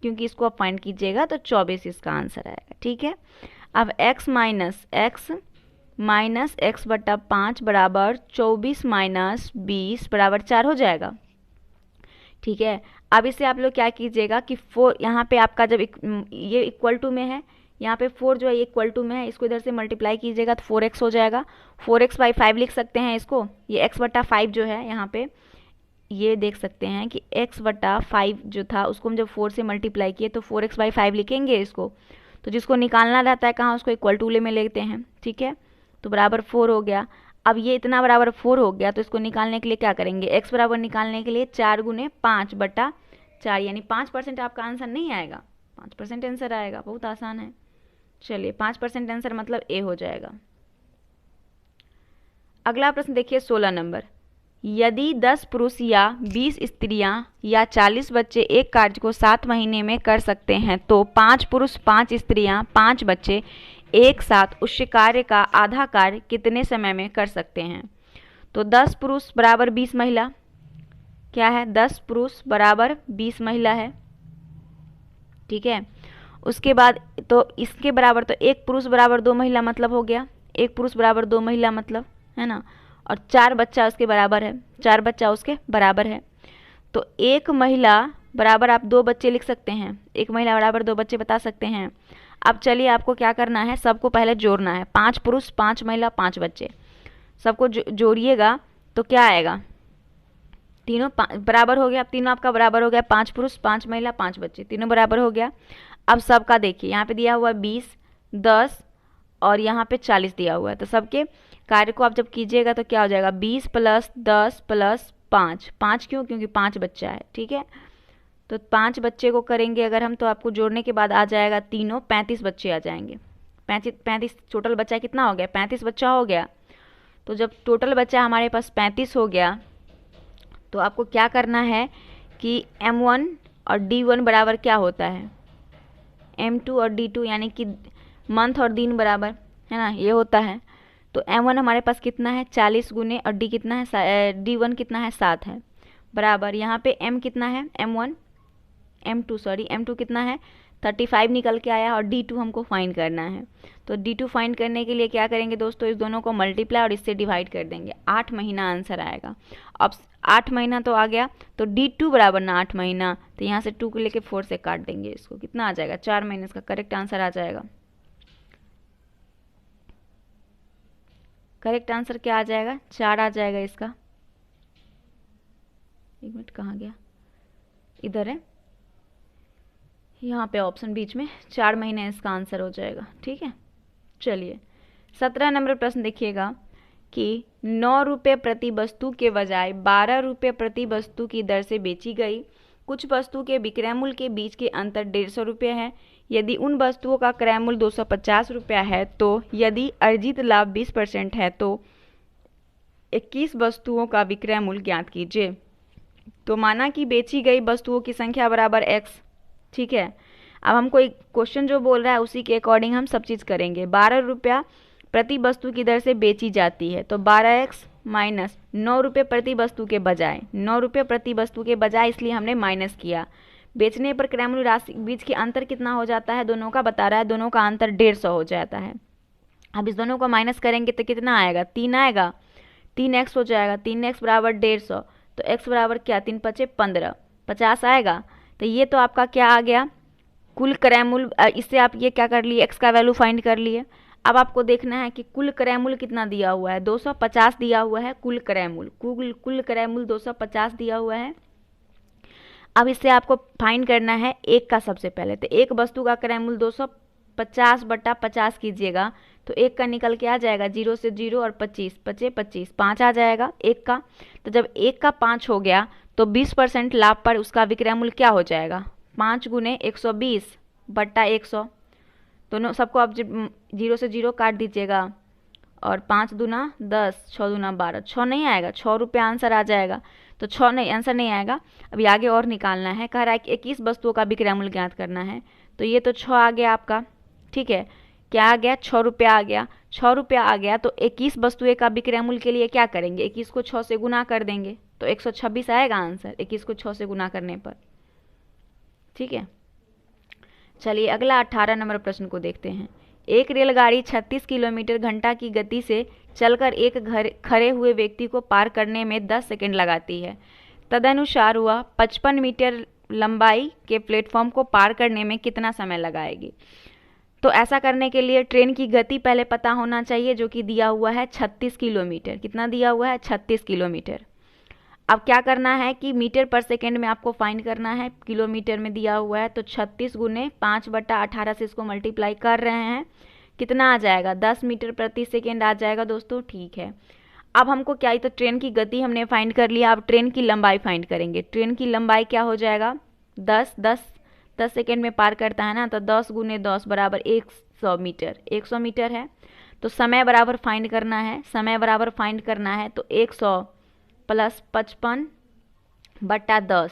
Speaker 1: क्योंकि इसको आप फाइंड कीजिएगा तो 24 इसका आंसर आएगा। ठीक है, अब x माइनस x बटा 5 बराबर 24 माइनस 20 बराबर 4 हो जाएगा। ठीक है, अब इसे आप लोग क्या कीजिएगा कि 4 यहाँ पे आपका जब ये इक्वल टू में है, यहाँ पे 4 जो है इक्वल टू में है, इसको इधर से मल्टीप्लाई कीजिएगा तो 4x हो जाएगा। 4x बाई 5 लिख सकते हैं इसको। ये x बटा 5 जो है यहाँ पे ये देख सकते हैं कि x बटा 5 जो था उसको हम जब 4 से मल्टीप्लाई किए तो 4x बाई 5 लिखेंगे इसको। तो जिसको निकालना रहता है कहाँ, उसको इक्वल टू में लेते हैं, ठीक है। तो बराबर 4 हो गया। अब ये इतना बराबर 4 हो गया तो इसको निकालने के लिए क्या करेंगे, x बराबर निकालने के लिए 4 गुने 5 बटा 4 यानी 5% आपका आंसर नहीं आएगा, 5% आंसर आएगा। बहुत आसान है। चलिए 5% आंसर मतलब ए हो जाएगा। अगला प्रश्न देखिए 16 नंबर। यदि 10 पुरुष या 20 स्त्रियां या 40 बच्चे एक कार्य को 7 महीने में कर सकते हैं तो 5 पुरुष 5 स्त्रियां 5 बच्चे एक साथ उस कार्य का आधा कार्य कितने समय में कर सकते हैं। तो 10 पुरुष बराबर 20 महिला, क्या है 10 पुरुष बराबर 20 महिला है, ठीक है। उसके बाद तो इसके बराबर तो एक पुरुष बराबर 2 महिला मतलब हो गया, एक पुरुष बराबर 2 महिला मतलब, है ना। और 4 बच्चा उसके बराबर है, 4 बच्चा उसके बराबर है। तो एक महिला बराबर आप 2 बच्चे लिख सकते हैं, एक महिला बराबर 2 बच्चे बता सकते हैं। अब चलिए आपको क्या करना है, सबको पहले जोड़ना है, 5 पुरुष 5 महिला 5 बच्चे, सबको जोड़िएगा तो क्या आएगा, तीनों बराबर हो गया। अब तीनों आपका बराबर हो गया, 5 पुरुष 5 महिला 5 बच्चे, तीनों बराबर हो गया। अब सबका देखिए यहाँ पे दिया हुआ है 20, 10 और यहाँ पे 40 दिया हुआ है। तो सबके कार्य को आप जब कीजिएगा तो क्या हो जाएगा, 20 प्लस 10 प्लस 5, 5 क्यों, क्योंकि 5 बच्चा है, ठीक है। तो 5 बच्चे को करेंगे अगर हम तो आपको जोड़ने के बाद आ जाएगा तीनों 35 बच्चे आ जाएंगे। 35 टोटल बच्चा कितना हो गया, 35 बच्चा हो गया। तो जब टोटल बच्चा हमारे पास 35 हो गया तो आपको क्या करना है कि M1 और D1 बराबर क्या होता है, M2 और D2 यानी कि मंथ और दिन बराबर, है ना, ये होता है। तो M1 हमारे पास कितना है 40 गुने और D कितना है D1 कितना है 7 है, बराबर यहाँ पे M कितना है M2 कितना है 35 निकल के आया और D2 हमको फाइंड करना है। तो D2 फाइंड करने के लिए क्या करेंगे दोस्तों, इस दोनों को मल्टीप्लाई और इससे डिवाइड कर देंगे, 8 महीना आंसर आएगा। अब 8 महीना तो आ गया तो D2 बराबर ना 8 महीना, तो यहाँ से 2 को लेके 4 से काट देंगे इसको, कितना आ जाएगा 4 महीने, इसका करेक्ट आंसर आ जाएगा। करेक्ट आंसर क्या आ जाएगा, 4 आ जाएगा इसका। एक मिनट कहाँ गया, इधर है, यहाँ पे ऑप्शन बीच में, 4 महीने इसका आंसर हो जाएगा, ठीक है। चलिए 17 नंबर प्रश्न देखिएगा कि 9 रुपये प्रति वस्तु के बजाय 12 रुपये प्रति वस्तु की दर से बेची गई कुछ वस्तु के विक्रय मूल्य के बीच के अंतर 150 रुपये है। यदि उन वस्तुओं का क्रय मूल्य 250 रुपया है तो यदि अर्जित लाभ 20% है तो 21 वस्तुओं का विक्रय मूल्य ज्ञात कीजिए। तो माना कि बेची गई वस्तुओं की संख्या बराबर x, ठीक है। अब हमको एक क्वेश्चन जो बोल रहा है उसी के अकॉर्डिंग हम सब चीज़ करेंगे। 12 रुपया प्रति वस्तु की दर से बेची जाती है तो 12x माइनस 9 रुपये प्रति वस्तु के बजाय, 9 रुपये प्रति वस्तु के बजाय इसलिए हमने माइनस किया। बेचने पर क्रय मूल्य राशि बीच के अंतर कितना हो जाता है, दोनों का बता रहा है, दोनों का अंतर 150 हो जाता है। अब इस दोनों को माइनस करेंगे तो कितना आएगा, 3 आएगा, 3x हो जाएगा, 3x बराबर 150, तो x बराबर क्या, 3 पचे 15, 50 आएगा। तो ये तो आपका क्या आ गया, कुल क्रय मूल्य। इससे आप ये क्या कर लिए, x का वैल्यू फाइंड कर लिए। अब आपको देखना है कि कुल क्रय मूल्य कितना दिया हुआ है, 250 दिया हुआ है कुल क्रय मूल्य, कुल क्रय मूल्य 250 दिया हुआ है। अब इससे आपको फाइंड करना है एक का सबसे पहले, तो एक वस्तु का क्रय मूल्य 250 बटा 50 कीजिएगा तो एक का निकल के आ जाएगा, 0 से 0 और 25 पचे 25, 5 आ जाएगा एक का। तो जब एक का 5 हो गया तो 20% लाभ पर उसका विक्रय मूल्य क्या हो जाएगा, 5 गुने 120 बट्टा 100। दोनों सबको आप 0 से 0 काट दीजिएगा और 5 दूना 10, 6 दूना 12, 6 नहीं आएगा, 6 रुपये आंसर आ जाएगा। तो 6 नहीं, आंसर नहीं आएगा। अभी आगे और निकालना है, कह रहा है कि 21 वस्तुओं का विक्रय मूल्य ज्ञात करना है। तो ये तो 6 आ गया आपका, ठीक है, क्या आ गया, 6 रुपया आ गया। 6 रुपया आ गया तो 21 वस्तुएं का विक्रय मूल्य के लिए क्या करेंगे, 21 को 6 से गुना कर देंगे तो 126 आएगा आंसर, 21 को 6 से गुना करने पर, ठीक है। चलिए अगला 18 नंबर प्रश्न को देखते हैं। एक रेलगाड़ी 36 किलोमीटर घंटा की गति से चलकर एक खड़े हुए व्यक्ति को पार करने में 10 सेकंड लगाती है। तदनुसार वह 55 मीटर लंबाई के प्लेटफॉर्म को पार करने में कितना समय लगाएगी। तो ऐसा करने के लिए ट्रेन की गति पहले पता होना चाहिए, जो कि दिया हुआ है 36 किलोमीटर। कितना दिया हुआ है? 36 किलोमीटर। अब क्या करना है कि मीटर पर सेकेंड में आपको फाइंड करना है, किलोमीटर में दिया हुआ है, तो 36 गुने 5/18 से इसको मल्टीप्लाई कर रहे हैं, कितना आ जाएगा? 10 मीटर प्रति सेकेंड आ जाएगा दोस्तों। ठीक है, अब हमको क्या, तो ट्रेन की गति हमने फाइंड कर लिया, अब ट्रेन की लंबाई फाइंड करेंगे। ट्रेन की लंबाई क्या हो जाएगा? 10 सेकेंड में पार करता है ना, तो 10 गुने 10 बराबर 100 मीटर। 100 मीटर है, तो समय बराबर फाइंड करना है। समय बराबर फाइंड करना है तो 100 प्लस 55/10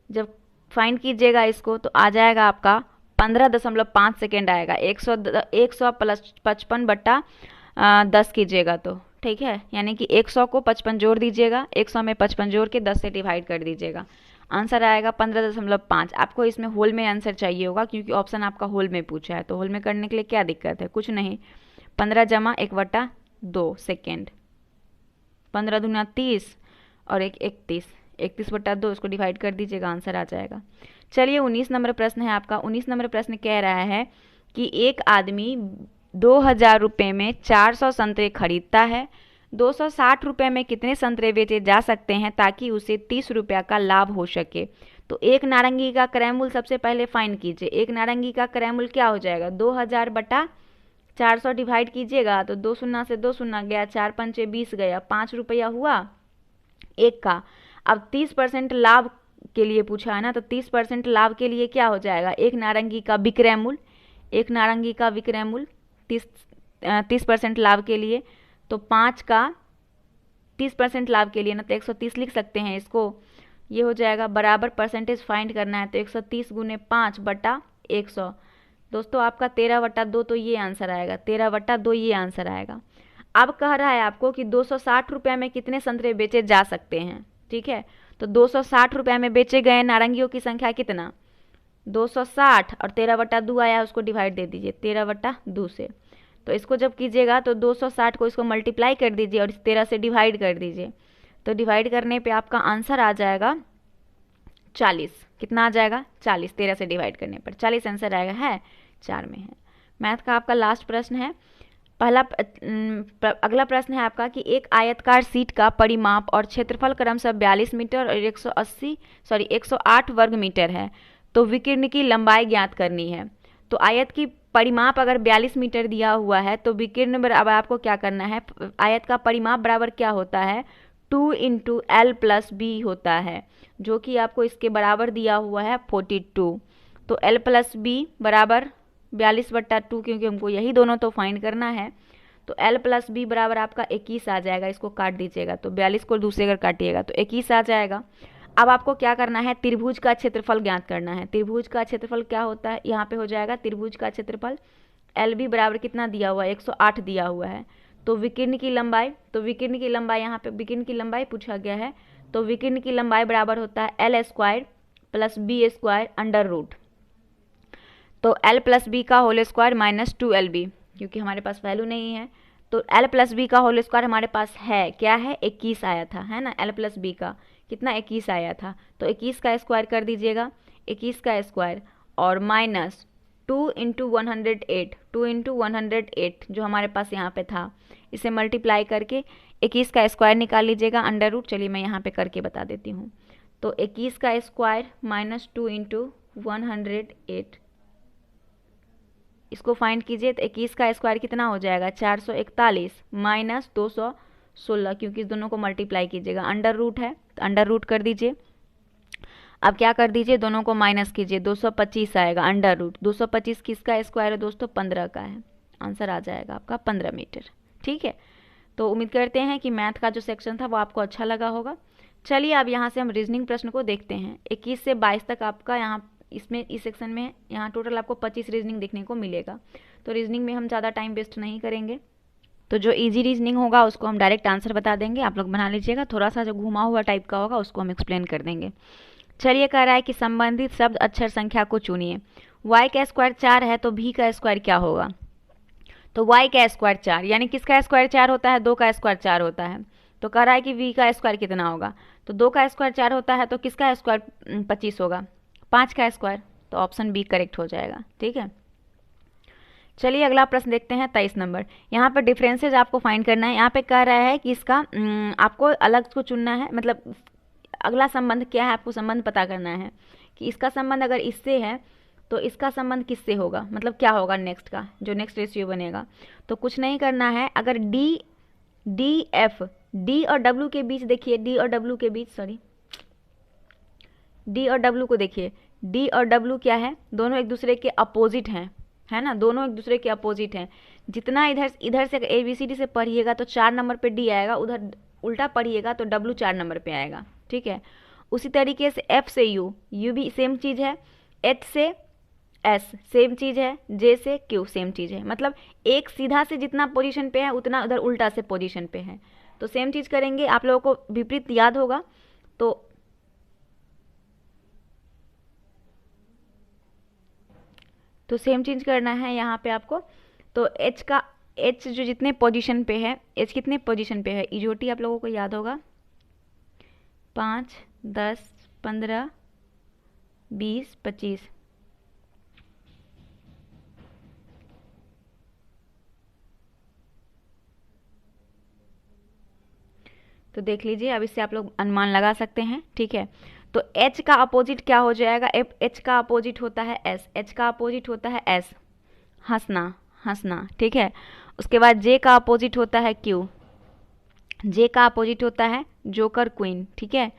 Speaker 1: जब फाइंड कीजिएगा इसको तो आ जाएगा आपका 15.5 सेकेंड आएगा। 100 प्लस 55/10 कीजिएगा तो ठीक है, यानी कि 100 को 55 जोड़ दीजिएगा, 100 में 55 जोड़ के 10 से डिवाइड कर दीजिएगा, आंसर आएगा 15.5। आपको इसमें होल में आंसर चाहिए होगा, क्योंकि ऑप्शन आपका होल में पूछा है, तो होल में करने के लिए क्या दिक्कत है? कुछ नहीं, 15 जमा 1/2 सेकेंड, 15 दूना 30 और 31, 31/2 इसको डिवाइड कर दीजिएगा, आंसर आ जाएगा। चलिए 19 नंबर प्रश्न है आपका। 19 नंबर प्रश्न कह रहा है कि एक आदमी 2000 रुपये में 400 संतरे खरीदता है, 260 रुपये में कितने संतरे बेचे जा सकते हैं ताकि उसे 30 रुपया का लाभ हो सके? तो एक नारंगी का क्रय मूल्य सबसे पहले फाइंड कीजिए। एक नारंगी का क्रय मूल्य क्या हो जाएगा? 2000/400 डिवाइड कीजिएगा, तो 2 शून्य से 2 शून्य गया, 4 पंचे 20 गया, 5 रुपया हुआ एक का। अब 30% लाभ के लिए पूछा है ना, तो 30% लाभ के लिए क्या हो जाएगा? एक नारंगी का विक्रय मूल्य, एक नारंगी का विक्रय मूल्य 30% लाभ के लिए, तो 5 का 30% लाभ के लिए ना, तो 130 लिख सकते हैं इसको। ये हो जाएगा बराबर परसेंटेज फाइंड करना है, तो 130 गुने 5/100 दोस्तों आपका 13/2, तो ये आंसर आएगा 13/2, ये आंसर आएगा। अब कह रहा है आपको कि 260 रुपये में कितने संतरे बेचे जा सकते हैं। ठीक है, तो 260 रुपये में बेचे गए नारंगियों की संख्या कितना? 260 और 13/2 आया, उसको डिवाइड दे दीजिए 13/2 से। तो इसको जब कीजिएगा तो 260 को इसको मल्टीप्लाई कर दीजिए और इस 13 से डिवाइड कर दीजिए, तो डिवाइड करने पे आपका आंसर आ जाएगा 40। कितना आ जाएगा? 40। 13 से डिवाइड करने पर 40 आंसर आएगा, है 4 में है। मैथ का आपका लास्ट प्रश्न है। अगला प्रश्न है आपका कि एक आयतकार सीट का परिमाप और क्षेत्रफल क्रमशः 42 मीटर और 108 वर्ग मीटर है, तो विकीर्ण की लंबाई ज्ञात करनी है। तो आयत की परिमाप अगर 42 मीटर दिया हुआ है, तो विकीर्ण बराबर आपको क्या करना है? आयत का परिमाप बराबर क्या होता है? 2 × L+B होता है, जो कि आपको इसके बराबर दिया हुआ है 42। तो L+B बराबर 42/2, क्योंकि हमको यही दोनों तो फाइंड करना है, तो L+B बराबर आपका 21 आ जाएगा। इसको काट दीजिएगा, तो 42 को दूसरे अगर काटिएगा तो 21 आ जाएगा। अब आपको क्या करना है? त्रिभुज का क्षेत्रफल ज्ञात करना है। त्रिभुज का क्षेत्रफल क्या होता है? यहाँ पे हो जाएगा त्रिभुज का क्षेत्रफल LB बराबर कितना दिया हुआ है? 108 दिया हुआ है। तो विकीर्ण की लंबाई, तो विकीर्ण की लंबाई यहाँ पे विकीर्ण की लंबाई पूछा गया है, तो विकीर्ण की लंबाई बराबर होता है L² + B² अंडर रूट। तो L+B का होल स्क्वायर माइनस 2LB, क्योंकि हमारे पास वैल्यू नहीं है, तो L+B का होल स्क्वायर हमारे पास है, क्या है? 21 आया था, है ना। L+B का कितना? 21 आया था, तो 21 का स्क्वायर कर दीजिएगा, 21 का स्क्वायर और माइनस 2 × 108, 2 × 108 जो हमारे पास यहाँ पे था, इसे मल्टीप्लाई करके 21 का स्क्वायर निकाल लीजिएगा अंडर रूट। चलिए मैं यहाँ पे करके बता देती हूँ। तो 21 का स्क्वायर माइनस 2 × 108, इसको फाइंड कीजिए, तो 21 का स्क्वायर कितना हो जाएगा? 441 माइनस 216, क्योंकि इस दोनों को मल्टीप्लाई कीजिएगा, अंडर रूट है तो अंडर रूट कर दीजिए। अब क्या कर दीजिए? दोनों को माइनस कीजिए, 225 आएगा अंडर रूट। 225 किसका स्क्वायर है दोस्तों? 15 का है। आंसर आ जाएगा आपका 15 मीटर। ठीक है, तो उम्मीद करते हैं कि मैथ का जो सेक्शन था वो आपको अच्छा लगा होगा। चलिए अब यहाँ से हम रीजनिंग प्रश्न को देखते हैं। 21 से 22 तक आपका यहाँ इसमें इस सेक्शन में यहाँ टोटल आपको 25 रीजनिंग देखने को मिलेगा। तो रीजनिंग में हम ज़्यादा टाइम वेस्ट नहीं करेंगे, तो जो इजी रीजनिंग होगा उसको हम डायरेक्ट आंसर बता देंगे, आप लोग बना लीजिएगा। थोड़ा सा जो घुमा हुआ टाइप का होगा उसको हम एक्सप्लेन कर देंगे। चलिए, कह रहा है कि संबंधित शब्द अक्षर संख्या को चुनिए। y का स्क्वायर 4 है, तो v का स्क्वायर क्या होगा? तो y का स्क्वायर 4, यानी किसका स्क्वायर 4 होता है? 2 का स्क्वायर 4 होता है। तो कह रहा है कि v का स्क्वायर कितना होगा? तो 2 का स्क्वायर 4 होता है, तो किसका स्क्वायर 25 होगा? 5 का स्क्वायर। तो ऑप्शन बी करेक्ट हो जाएगा। ठीक है, चलिए अगला प्रश्न देखते हैं 23 नंबर। यहाँ पर डिफरेंसेज आपको फाइंड करना है। यहाँ पे कह रहा है कि इसका आपको अलग को चुनना है, मतलब अगला संबंध क्या है, आपको संबंध पता करना है कि इसका संबंध अगर इससे है तो इसका संबंध किससे होगा, मतलब क्या होगा नेक्स्ट का, जो नेक्स्ट रेशियो बनेगा। तो कुछ नहीं करना है, अगर डी और डब्ल्यू के बीच देखिए, डी और डब्ल्यू के बीच, सॉरी, डी और डब्ल्यू को देखिए, डी और डब्ल्यू क्या है, दोनों एक दूसरे के अपोजिट हैं, है ना, दोनों एक दूसरे के अपोजिट हैं। जितना इधर से ABCD से पढ़िएगा तो 4 नंबर पे डी आएगा, उधर उल्टा पढ़िएगा तो डब्ल्यू 4 नंबर पे आएगा, ठीक है। उसी तरीके से F से U भी सेम चीज़ है, H से S सेम चीज़ है, J से Q सेम चीज़ है। मतलब एक सीधा से जितना पोजीशन पे है उतना उधर उल्टा से पोजीशन पे है। तो सेम चीज़ करेंगे, आप लोगों को विपरीत याद होगा तो सेम चीज करना है यहाँ पे आपको। तो H जो जितने पोजीशन पे है, H कितने पोजीशन पे है, इजोटी आप लोगों को याद होगा 5, 10, 15, 20, 25। तो देख लीजिए, अब इससे आप लोग अनुमान लगा सकते हैं, ठीक है। तो H का अपोजिट क्या हो जाएगा, H का अपोजिट होता है S, H का अपोजिट होता है S, हंसना, ठीक है। उसके बाद J का अपोजिट होता है Q, J का अपोजिट होता है जोकर क्वीन, ठीक है,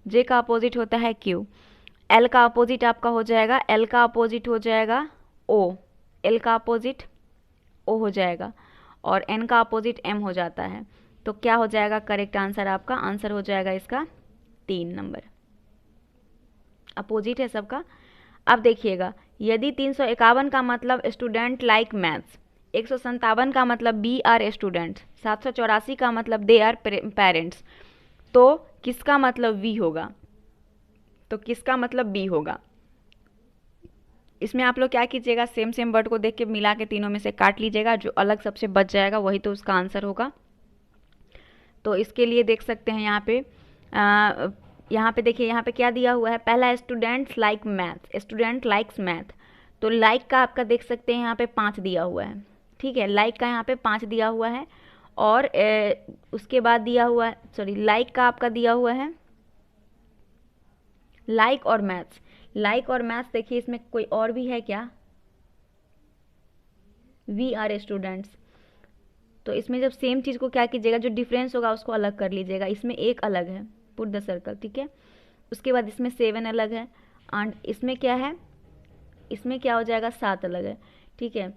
Speaker 1: J का अपोजिट होता है Q। L का अपोजिट आपका हो जाएगा, L का अपोजिट हो जाएगा O, L का अपोजिट O हो जाएगा, और N का अपोजिट M हो जाता है। तो क्या हो जाएगा करेक्ट आंसर, आपका आंसर हो जाएगा इसका 3 नंबर, अपोजिट है सबका। अब देखिएगा, यदि 351 का मतलब स्टूडेंट लाइक मैथ्स, 157 का मतलब बी आर स्टूडेंट्स, 784 का मतलब दे आर पेरेंट्स, तो किसका मतलब वी होगा, तो किसका बी होगा। इसमें आप लोग क्या कीजिएगा, सेम वर्ड को देख के मिला के तीनों में से काट लीजिएगा, जो अलग सबसे बच जाएगा वही तो उसका आंसर होगा। तो इसके लिए देख सकते हैं यहाँ पे देखिए, यहाँ पे क्या दिया हुआ है, पहला students like math, student likes math, तो लाइक का आपका देख सकते हैं यहाँ पे 5 दिया हुआ है, ठीक है, लाइक का यहाँ पे 5 दिया हुआ है। और उसके बाद दिया हुआ है, सॉरी, लाइक का आपका दिया हुआ है लाइक और मैथ्स, देखिए इसमें कोई और भी है क्या, वी आर स्टूडेंट्स। तो इसमें जब सेम चीज़ को क्या कीजिएगा, जो डिफरेंस होगा उसको अलग कर लीजिएगा, इसमें एक अलग है, पुट द सर्कल, ठीक है। उसके बाद इसमें 7 अलग है, एंड इसमें क्या है, इसमें क्या हो जाएगा 7 अलग है, ठीक है।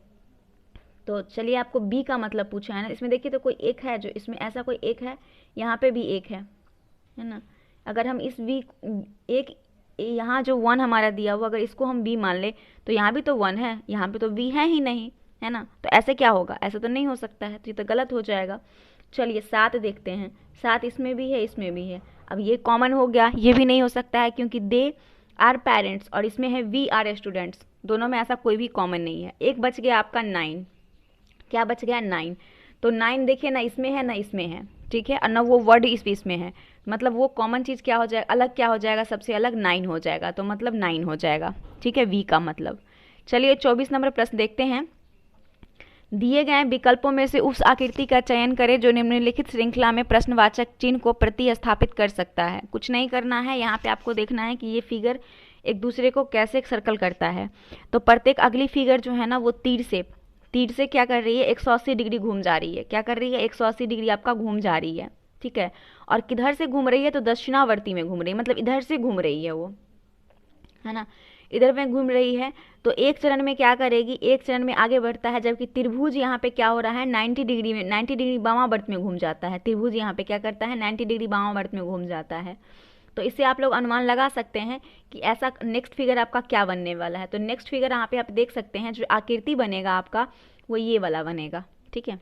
Speaker 1: तो चलिए, आपको बी का मतलब पूछा है ना, इसमें देखिए तो कोई एक है, जो इसमें ऐसा कोई एक है, यहाँ पे भी एक है ना। अगर हम इस वी एक, यहाँ जो 1 हमारा दिया हुआ, अगर इसको हम बी मान ले तो यहाँ भी तो 1 है, यहाँ पे तो बी है ही नहीं, है ना। तो ऐसे क्या होगा, ऐसा तो नहीं हो सकता है, तो ये तो गलत हो जाएगा। चलिए 7 देखते हैं, 7 इसमें भी है, इसमें भी है। अब ये कॉमन हो गया, ये भी नहीं हो सकता है क्योंकि दे आर पेरेंट्स और इसमें है वी आर स्टूडेंट्स, दोनों में ऐसा कोई भी कॉमन नहीं है। एक बच गया आपका 9, क्या बच गया 9, तो 9 देखिए ना इसमें है ना इसमें है, ठीक है, और ना वो वर्ड इसमें है, मतलब वो कॉमन चीज़ क्या हो जाएगा, अलग क्या हो जाएगा, सबसे अलग 9 हो जाएगा, तो मतलब 9 हो जाएगा, ठीक है, वी का मतलब। चलिए 24 नंबर प्रश्न देखते हैं। दिए गए विकल्पों में से उस आकृति का चयन करें जो निम्नलिखित श्रृंखला में प्रश्नवाचक चिन्ह को प्रतिस्थापित कर सकता है। कुछ नहीं करना है, यहाँ पे आपको देखना है कि ये फिगर एक दूसरे को कैसे सर्कल करता है। तो प्रत्येक अगली फिगर जो है ना वो तीर से क्या कर रही है, 180 डिग्री घूम जा रही है, क्या कर रही है, 180 डिग्री आपका घूम जा रही है, ठीक है। और किधर से घूम रही है, तो दक्षिणावर्ती में घूम रही है, मतलब इधर से घूम रही है वो, है ना, इधर में घूम रही है। तो एक चरण में क्या करेगी, एक चरण में आगे बढ़ता है, जबकि त्रिभुज यहाँ पे क्या हो रहा है, 90 डिग्री में, 90 डिग्री वामावर्त में घूम जाता है। त्रिभुज यहाँ पे क्या करता है, 90 डिग्री वामावर्त में घूम जाता है। तो इससे आप लोग अनुमान लगा सकते हैं कि ऐसा नेक्स्ट फिगर आपका क्या बनने वाला है। तो नेक्स्ट फिगर यहाँ पे आप देख सकते हैं, जो आकृति बनेगा आपका वो ये वाला बनेगा, ठीक है।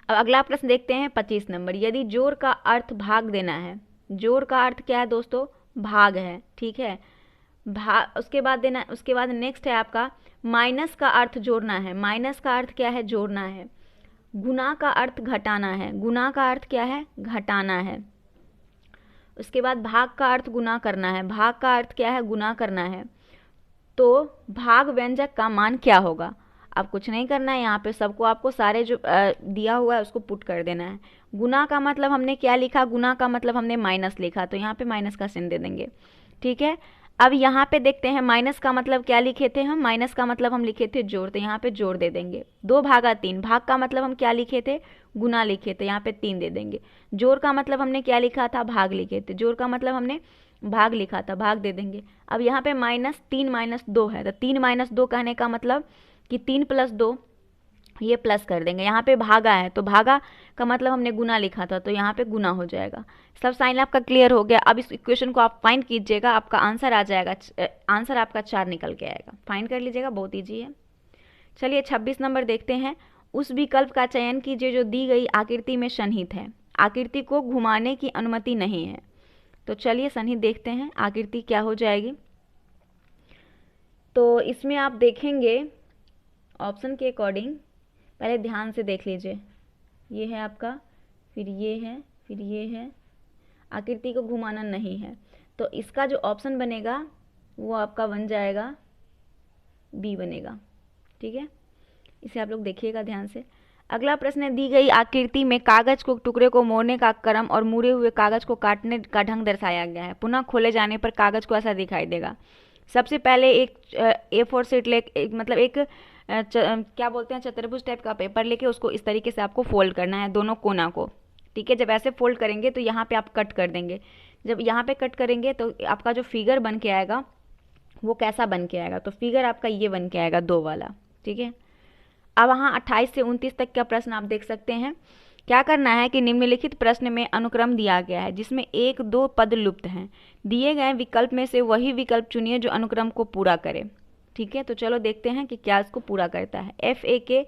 Speaker 1: अब अगला प्रश्न देखते हैं 25 नंबर। यदि जोड़ का अर्थ भाग देना है, जोड़ का अर्थ क्या है दोस्तों, भाग है, ठीक है, भाग, उसके बाद नेक्स्ट है आपका माइनस का अर्थ जोड़ना है। माइनस का अर्थ क्या है, जोड़ना है। गुना का अर्थ घटाना है, गुना का अर्थ क्या है, घटाना है। उसके बाद भाग का अर्थ गुना करना है, भाग का अर्थ क्या है, गुना करना है। तो भाग व्यंजक का मान क्या होगा। अब कुछ नहीं करना है, यहाँ पे सबको आपको सारे जो दिया हुआ है उसको पुट कर देना है। गुना का मतलब हमने क्या लिखा, गुना का मतलब हमने माइनस लिखा, तो यहाँ पे माइनस का साइन दे देंगे। ठीक है, अब यहाँ पे देखते हैं माइनस का मतलब क्या लिखे थे हम, माइनस का मतलब हम लिखे थे जोड़, तो यहाँ पे जोड़ दे देंगे। 2/3, भाग का मतलब हम क्या लिखे थे, गुना लिखे थे, यहाँ पे 3 दे देंगे। जोड़ का मतलब हमने क्या लिखा था, भाग लिखे थे, जोड़ का मतलब हमने भाग लिखा था, भाग दे देंगे। अब यहाँ पे -3 - 2 है, तो 3 - 2 कहने का मतलब कि 3 + 2, ये प्लस कर देंगे। यहाँ पे भागा है तो भागा का मतलब हमने गुना लिखा था, तो यहाँ पे गुना हो जाएगा। सब साइन आपका क्लियर हो गया। अब इस इक्वेशन को आप फाइंड कीजिएगा, आपका आंसर आ जाएगा, आंसर आपका 4 निकल के आएगा। फाइंड कर लीजिएगा, बहुत ईजी है। चलिए 26 नंबर देखते हैं। उस विकल्प का चयन कीजिए जो दी गई आकृति में सन्निहित है, आकृति को घुमाने की अनुमति नहीं है। तो चलिए सन्निहित देखते हैं आकृति क्या हो जाएगी। तो इसमें आप देखेंगे ऑप्शन के अकॉर्डिंग, पहले ध्यान से देख लीजिए। ये है आपका, फिर ये है, फिर ये है, आकृति को घुमाना नहीं है, तो इसका जो ऑप्शन बनेगा वो आपका बन जाएगा बी बनेगा। ठीक है, इसे आप लोग देखिएगा ध्यान से। अगला प्रश्न है, दी गई आकृति में कागज को टुकड़े को मोड़ने का क्रम और मुड़े हुए कागज को काटने का ढंग दर्शाया गया है। पुनः खोले जाने पर कागज को ऐसा दिखाई देगा। सबसे पहले एक A4 शीट मतलब एक क्या बोलते हैं, चतुर्भुज टाइप का पेपर लेके उसको इस तरीके से आपको फोल्ड करना है दोनों कोना को। ठीक है, जब ऐसे फोल्ड करेंगे तो यहाँ पे आप कट कर देंगे। जब यहाँ पे कट करेंगे तो आपका जो फिगर बन के आएगा वो कैसा बन के आएगा, तो फिगर आपका ये बन के आएगा 2 वाला। ठीक है, अब वहाँ 28 से 29 तक का प्रश्न आप देख सकते हैं। क्या करना है कि निम्नलिखित प्रश्न में अनुक्रम दिया गया है जिसमें 1-2 पद लुप्त हैं। दिए गए विकल्प में से वही विकल्प चुनिए जो अनुक्रम को पूरा करे। ठीक है, तो चलो देखते हैं कि क्या इसको पूरा करता है। FA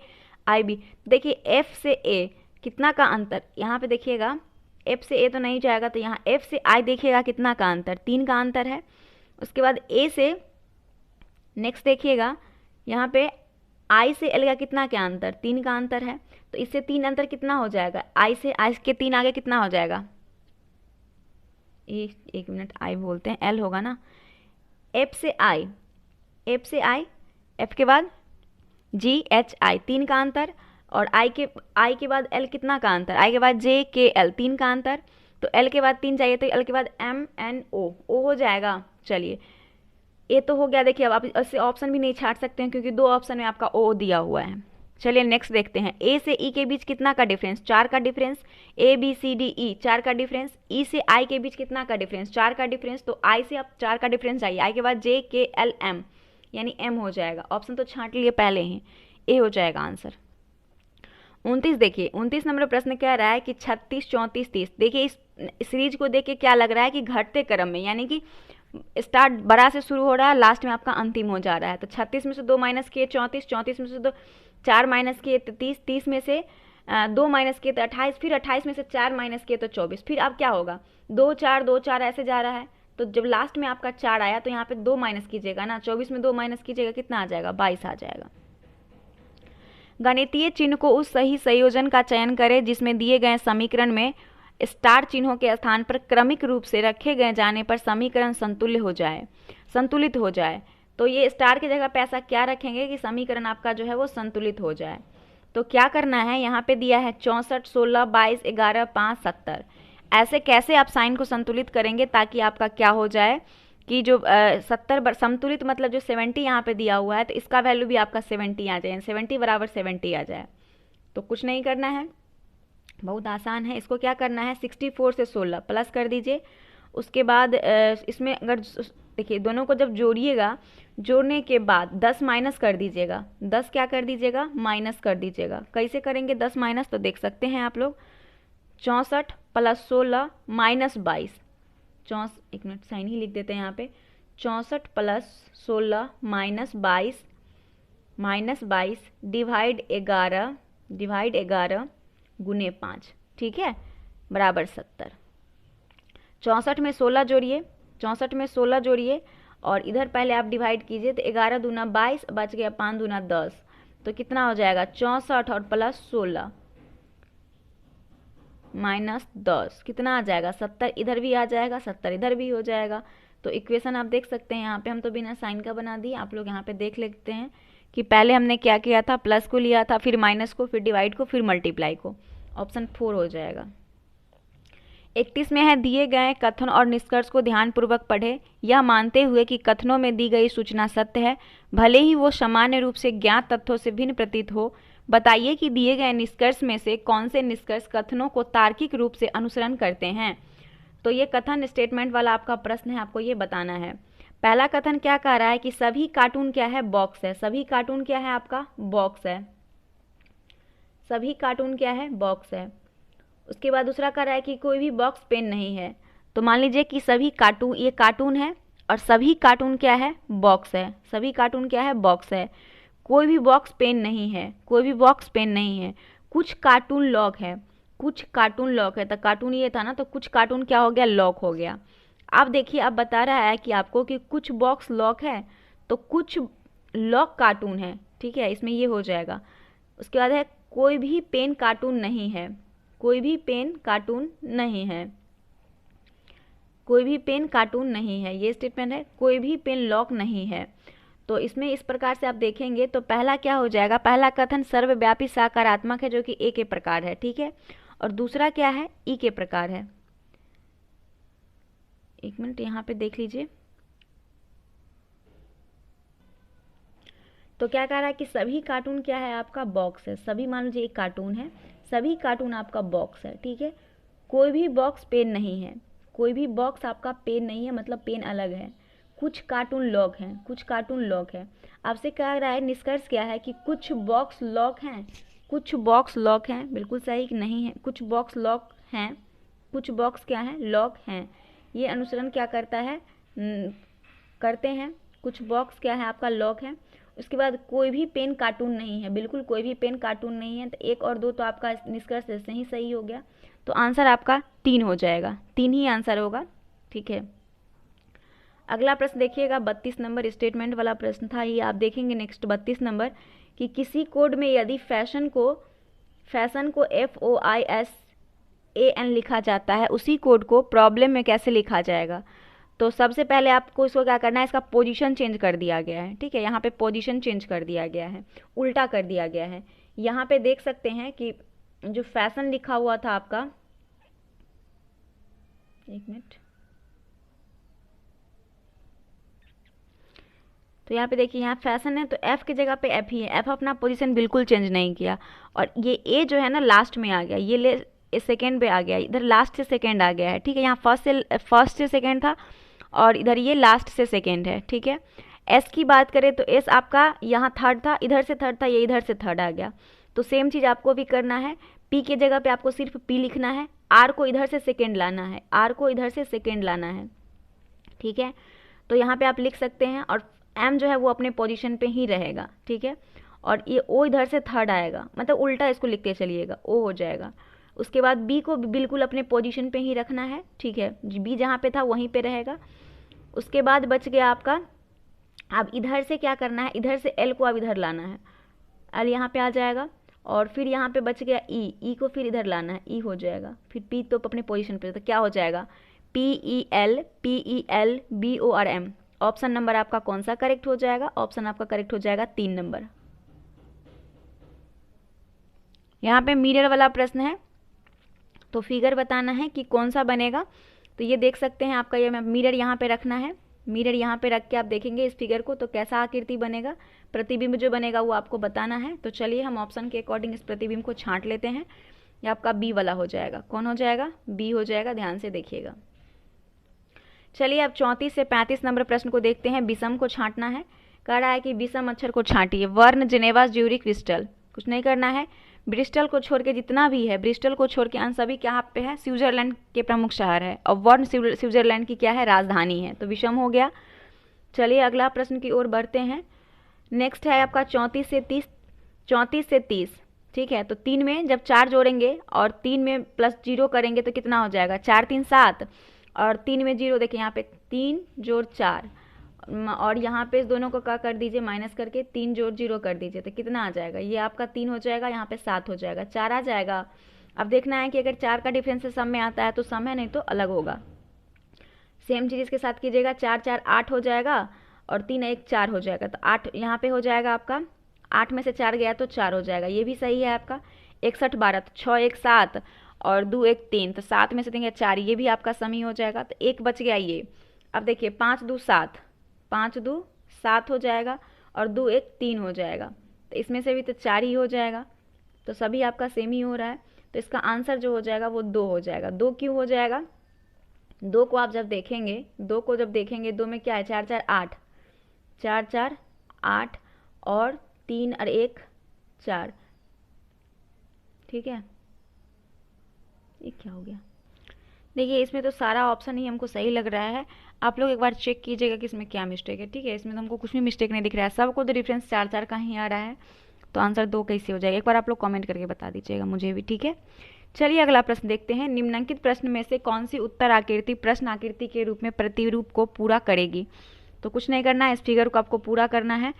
Speaker 1: IB, देखिए F से A कितना का अंतर, यहाँ पे देखिएगा F से A तो नहीं जाएगा, तो यहाँ F से I देखिएगा कितना का अंतर, 3 का अंतर है। उसके बाद A से नेक्स्ट देखिएगा, यहाँ पे I से L का कितना क्या अंतर, 3 का अंतर है, तो इससे 3 अंतर कितना हो जाएगा, I से I के 3 आगे कितना हो जाएगा, एक मिनट, I बोलते हैं, L होगा ना। F से I, F से I, F के बाद GHI 3 का अंतर, और I के बाद L कितना का अंतर, I के बाद JKL 3 का अंतर, तो L के बाद 3 चाहिए, तो L के बाद MNO O हो जाएगा। चलिए ये तो हो गया। देखिए अब आप इससे ऑप्शन भी नहीं छाट सकते हैं क्योंकि 2 ऑप्शन में आपका O दिया हुआ है। चलिए नेक्स्ट देखते हैं। A से E के बीच कितना का डिफरेंस, 4 का डिफरेंस। ABCDE 4 का डिफरेंस। E से I के बीच कितना का डिफरेंस, 4 का डिफरेंस, तो I से आप 4 का डिफरेंस चाहिए, I के बाद JKLM यानी M हो जाएगा। ऑप्शन तो छांट लिए पहले ही, A हो जाएगा आंसर। 29 देखिए, 29 नंबर प्रश्न कह रहा है कि 36, 34, 30। देखिए इस सीरीज को देख के क्या लग रहा है कि घटते क्रम में, यानी कि स्टार्ट बड़ा से शुरू हो रहा है, लास्ट में आपका अंतिम हो जा रहा है। तो 36 में से 2 माइनस किए 34, 34 में से 2 4 माइनस किए तो 30, 30 में से 2 माइनस किए तो 28, फिर 28 में से 4 माइनस किए तो 24। फिर अब क्या होगा, 2 4 2 4 ऐसे जा रहा है। तो जब लास्ट में आपका 4 आया तो यहाँ पे 2 माइनस कीजिएगा ना, 24 में 2 माइनस कीजिएगा, कितना आ जाएगा, 22 आ जाएगा। गणितीय चिन्ह को उस सही संयोजन का चयन करें जिसमें दिए गए समीकरण में स्टार चिन्हों के स्थान पर क्रमिक रूप से रखे गए जाने पर समीकरण संतुलित हो जाए। तो ये स्टार की जगह पे ऐसा क्या रखेंगे कि समीकरण आपका जो है वो संतुलित हो जाए। तो क्या करना है, यहाँ पे दिया है 64, 16, 22, 11, 5, 70। ऐसे कैसे आप साइन को संतुलित करेंगे ताकि आपका क्या हो जाए कि जो 70 संतुलित मतलब जो 70 यहाँ पे दिया हुआ है तो इसका वैल्यू भी आपका 70 आ जाए, 70 बराबर 70 आ जाए। तो कुछ नहीं करना है, बहुत आसान है। इसको क्या करना है, 64 से 16 प्लस कर दीजिए। उसके बाद इसमें अगर देखिए दोनों को जब जोड़िएगा, जोड़ने के बाद 10 माइनस कर दीजिएगा, 10 क्या कर दीजिएगा, माइनस कर दीजिएगा। कैसे करेंगे 10 माइनस, तो देख सकते हैं आप लोग, 64 + 16 - 22, एक मिनट साइन ही लिख देते हैं यहाँ पे, 64 + 16 - 22 डिवाइड 11 गुने 5, ठीक है, बराबर 70। 64 में 16 जोड़िए, 64 में 16 जोड़िए और इधर पहले आप डिवाइड कीजिए, तो 11 दूना 22, बच गया 5 दूना 10, तो कितना हो जाएगा 64 और प्लस 16 माइनस 10 कितना आ जाएगा 70। इधर भी आ जाएगा 70, इधर भी हो जाएगा। तो इक्वेशन आप देख सकते हैं, यहाँ पे हम तो बिना साइन का बना दिए, आप लोग यहाँ पे देख लेते हैं कि पहले हमने क्या किया था, प्लस को लिया था, फिर माइनस को, फिर डिवाइड को, फिर मल्टीप्लाई को। ऑप्शन 4 हो जाएगा। 31 में है, दिए गए कथन और निष्कर्ष को ध्यानपूर्वक पढ़े, यह मानते हुए कि कथनों में दी गई सूचना सत्य है, भले ही वो सामान्य रूप से ज्ञात तथ्यों से भिन्न प्रतीत हो। बताइए कि दिए गए निष्कर्ष में से कौन से निष्कर्ष कथनों को तार्किक रूप से अनुसरण करते हैं। तो ये कथन स्टेटमेंट वाला आपका प्रश्न है, आपको ये बताना है। पहला कथन क्या कह रहा है कि सभी कार्टून क्या है, बॉक्स है। सभी कार्टून क्या है आपका, बॉक्स है। सभी कार्टून क्या है, बॉक्स है। उसके बाद दूसरा कह रहा है कि कोई भी बॉक्स पेन नहीं है। तो मान लीजिए कि सभी कार्टून, ये कार्टून है और सभी कार्टून क्या है, बॉक्स है। सभी कार्टून क्या है, बॉक्स है। कोई भी बॉक्स पेन नहीं है, कोई भी बॉक्स पेन नहीं है। कुछ कार्टून लॉक है, कुछ कार्टून लॉक है। तो कार्टून ये था ना, तो कुछ कार्टून क्या हो गया, लॉक हो गया। अब देखिए, अब बता रहा है कि आपको कि कुछ बॉक्स लॉक है तो कुछ लॉक कार्टून है, ठीक है, इसमें ये हो जाएगा। उसके बाद है कोई भी पेन कार्टून नहीं है, कोई भी पेन कार्टून नहीं है, कोई भी पेन कार्टून नहीं है, ये स्टेटमेंट है। कोई भी पेन लॉक नहीं है। तो इसमें इस प्रकार से आप देखेंगे तो पहला क्या हो जाएगा, पहला कथन सर्वव्यापी सकारात्मक है जो कि ए के प्रकार है, ठीक है, और दूसरा क्या है, ई के प्रकार है। एक मिनट यहाँ पे देख लीजिए। तो क्या कह रहा है कि सभी कार्टून क्या है आपका, बॉक्स है। सभी मान लीजिए एक कार्टून है, सभी कार्टून आपका बॉक्स है, ठीक है। कोई भी बॉक्स पेन नहीं है, कोई भी बॉक्स आपका पेन नहीं है, मतलब पेन अलग है। कुछ कार्टून लॉक हैं, कुछ कार्टून लॉक है। आपसे कह रहा है निष्कर्ष क्या है कि कुछ बॉक्स लॉक हैं, कुछ बॉक्स लॉक हैं, बिल्कुल सही कि नहीं है, कुछ बॉक्स लॉक हैं, कुछ बॉक्स क्या है, लॉक हैं। ये अनुसरण क्या करता है, करते हैं। कुछ बॉक्स क्या है आपका, लॉक है। उसके बाद कोई भी पेन कार्टून नहीं है, बिल्कुल कोई भी पेन कार्टून नहीं है। तो 1 और 2 तो आपका निष्कर्ष ऐसे ही सही हो गया। तो आंसर आपका 3 हो जाएगा, 3 ही आंसर होगा, ठीक है। अगला प्रश्न देखिएगा, 32 नंबर स्टेटमेंट वाला प्रश्न था ये। आप देखेंगे नेक्स्ट 32 नंबर कि किसी कोड में यदि फैशन को FOISAN लिखा जाता है, उसी कोड को प्रॉब्लम में कैसे लिखा जाएगा। तो सबसे पहले आपको इसको क्या करना है, इसका पोजीशन चेंज कर दिया गया है, ठीक है। यहाँ पे पोजीशन चेंज कर दिया गया है, उल्टा कर दिया गया है। यहाँ पे देख सकते हैं कि जो फैशन लिखा हुआ था आपका, एक मिनट, तो यहाँ पे देखिए, यहाँ फैशन है तो F की जगह पे F ही है। F अपना पोजीशन बिल्कुल चेंज नहीं किया। और ये A जो है ना लास्ट में आ गया, ये ले सेकेंड पे आ गया, इधर लास्ट से सेकेंड आ गया है, ठीक है। यहाँ फर्स्ट से सेकेंड था और इधर ये लास्ट से सेकेंड है, ठीक है। S की बात करें तो S आपका यहाँ थर्ड था, इधर से थर्ड था, ये इधर से थर्ड आ गया। तो सेम चीज़ आपको भी करना है। P की जगह पे आपको सिर्फ P लिखना है, R को इधर से सेकेंड लाना है, R को इधर से सेकेंड लाना है, ठीक है। तो यहाँ पे आप लिख सकते हैं और M जो है वो अपने पोजीशन पे ही रहेगा, ठीक है। और ये O इधर से थर्ड आएगा, मतलब उल्टा इसको लिखते चलिएगा, O हो जाएगा। उसके बाद B को बिल्कुल अपने पोजीशन पे ही रखना है, ठीक है। B जहाँ पे था वहीं पे रहेगा। उसके बाद बच गया आपका, अब इधर से क्या करना है, इधर से L को अब इधर लाना है, L यहाँ पे आ जाएगा। और फिर यहाँ पे बच गया E को फिर इधर लाना है, E हो जाएगा। फिर P तो अपने पोजीशन पे, तो क्या हो जाएगा, PELBORM। ऑप्शन नंबर आपका कौन सा करेक्ट हो जाएगा, ऑप्शन आपका करेक्ट हो जाएगा 3 नंबर। यहाँ पे मिरर वाला प्रश्न है, तो फिगर बताना है कि कौन सा बनेगा। तो ये देख सकते हैं आपका, ये मिरर यहाँ पे रखना है, मिरर यहाँ पे रख के आप देखेंगे इस फिगर को तो कैसा आकृति बनेगा, प्रतिबिंब जो बनेगा वो आपको बताना है। तो चलिए हम ऑप्शन के अकॉर्डिंग इस प्रतिबिंब को छांट लेते हैं। ये आपका बी वाला हो जाएगा, कौन हो जाएगा, बी हो जाएगा, ध्यान से देखिएगा। चलिए अब 34 से 35 नंबर प्रश्न को देखते हैं। विषम को छांटना है, कह रहा है कि विषम अक्षर को छांटिए। वर्ण, जेनेवा, ज्यूरिख, क्रिस्टल, कुछ नहीं करना है। ब्रिस्टल को छोड़ के जितना भी है, ब्रिस्टल को छोड़ के अन्य सभी क्या पे है, स्विट्जरलैंड के प्रमुख शहर है और वर्ण स्विट्जरलैंड की क्या है, राजधानी है। तो विषम हो गया। चलिए अगला प्रश्न की ओर बढ़ते हैं। नेक्स्ट है आपका 34 से 30, ठीक है। तो 3 में जब 4 जोड़ेंगे और 3 में प्लस 0 करेंगे तो कितना हो जाएगा, 4 3 7 और 3 में 0, देखिए यहाँ पे 3 जोड़ 4 और यहाँ पे इस दोनों को क्या कर दीजिए, माइनस करके 3 जोड़ 0 कर दीजिए तो कितना आ जाएगा, ये आपका 3 हो जाएगा, यहाँ पे 7 हो जाएगा, 4 आ जाएगा। अब देखना है कि अगर 4 का डिफरेंस से सम में आता है तो सम है, नहीं तो अलग होगा। सेम चीज़ इसके साथ कीजिएगा, 4 4 8 हो जाएगा और 3 1 4 हो जाएगा। तो 8 यहाँ पे हो जाएगा आपका 8 में से 4 गया तो 4 हो जाएगा, ये भी सही है आपका। 61 12 तो 6 1 7 और 2 1 3, तो 7 में से देंगे 4, ये भी आपका सम ही हो जाएगा। तो एक बच गया ये। अब देखिए 5 2 7, 5 2 7 हो जाएगा और 2 1 3 हो जाएगा, तो इसमें से भी तो 4 ही हो जाएगा, तो सभी आपका सेम ही हो रहा है। तो इसका आंसर जो हो जाएगा वो 2 हो जाएगा। 2 क्यों हो जाएगा? 2 को आप जब देखेंगे, 2 को जब देखेंगे, 2 में क्या है, 4 4 8, 4 4 8 और 3 और 1 4, ठीक है। ये क्या हो गया? देखिए इसमें तो सारा ऑप्शन ही हमको सही लग रहा है। आप लोग एक बार चेक कीजिएगा कि इसमें क्या मिस्टेक है, ठीक है। इसमें तो हमको कुछ भी मिस्टेक नहीं दिख रहा है, सबको तो डिफरेंस 4 4 का ही आ रहा है, तो आंसर 2 कैसे हो जाएगा? एक बार आप लोग कमेंट करके बता दीजिएगा मुझे भी, ठीक है। चलिए अगला प्रश्न देखते हैं। निम्नलिखित प्रश्न में से कौन सी उत्तर आकृति प्रश्न आकृति के रूप में प्रतिरूप को पूरा करेगी? तो कुछ नहीं करना है, इस फिगर को आपको पूरा करना है।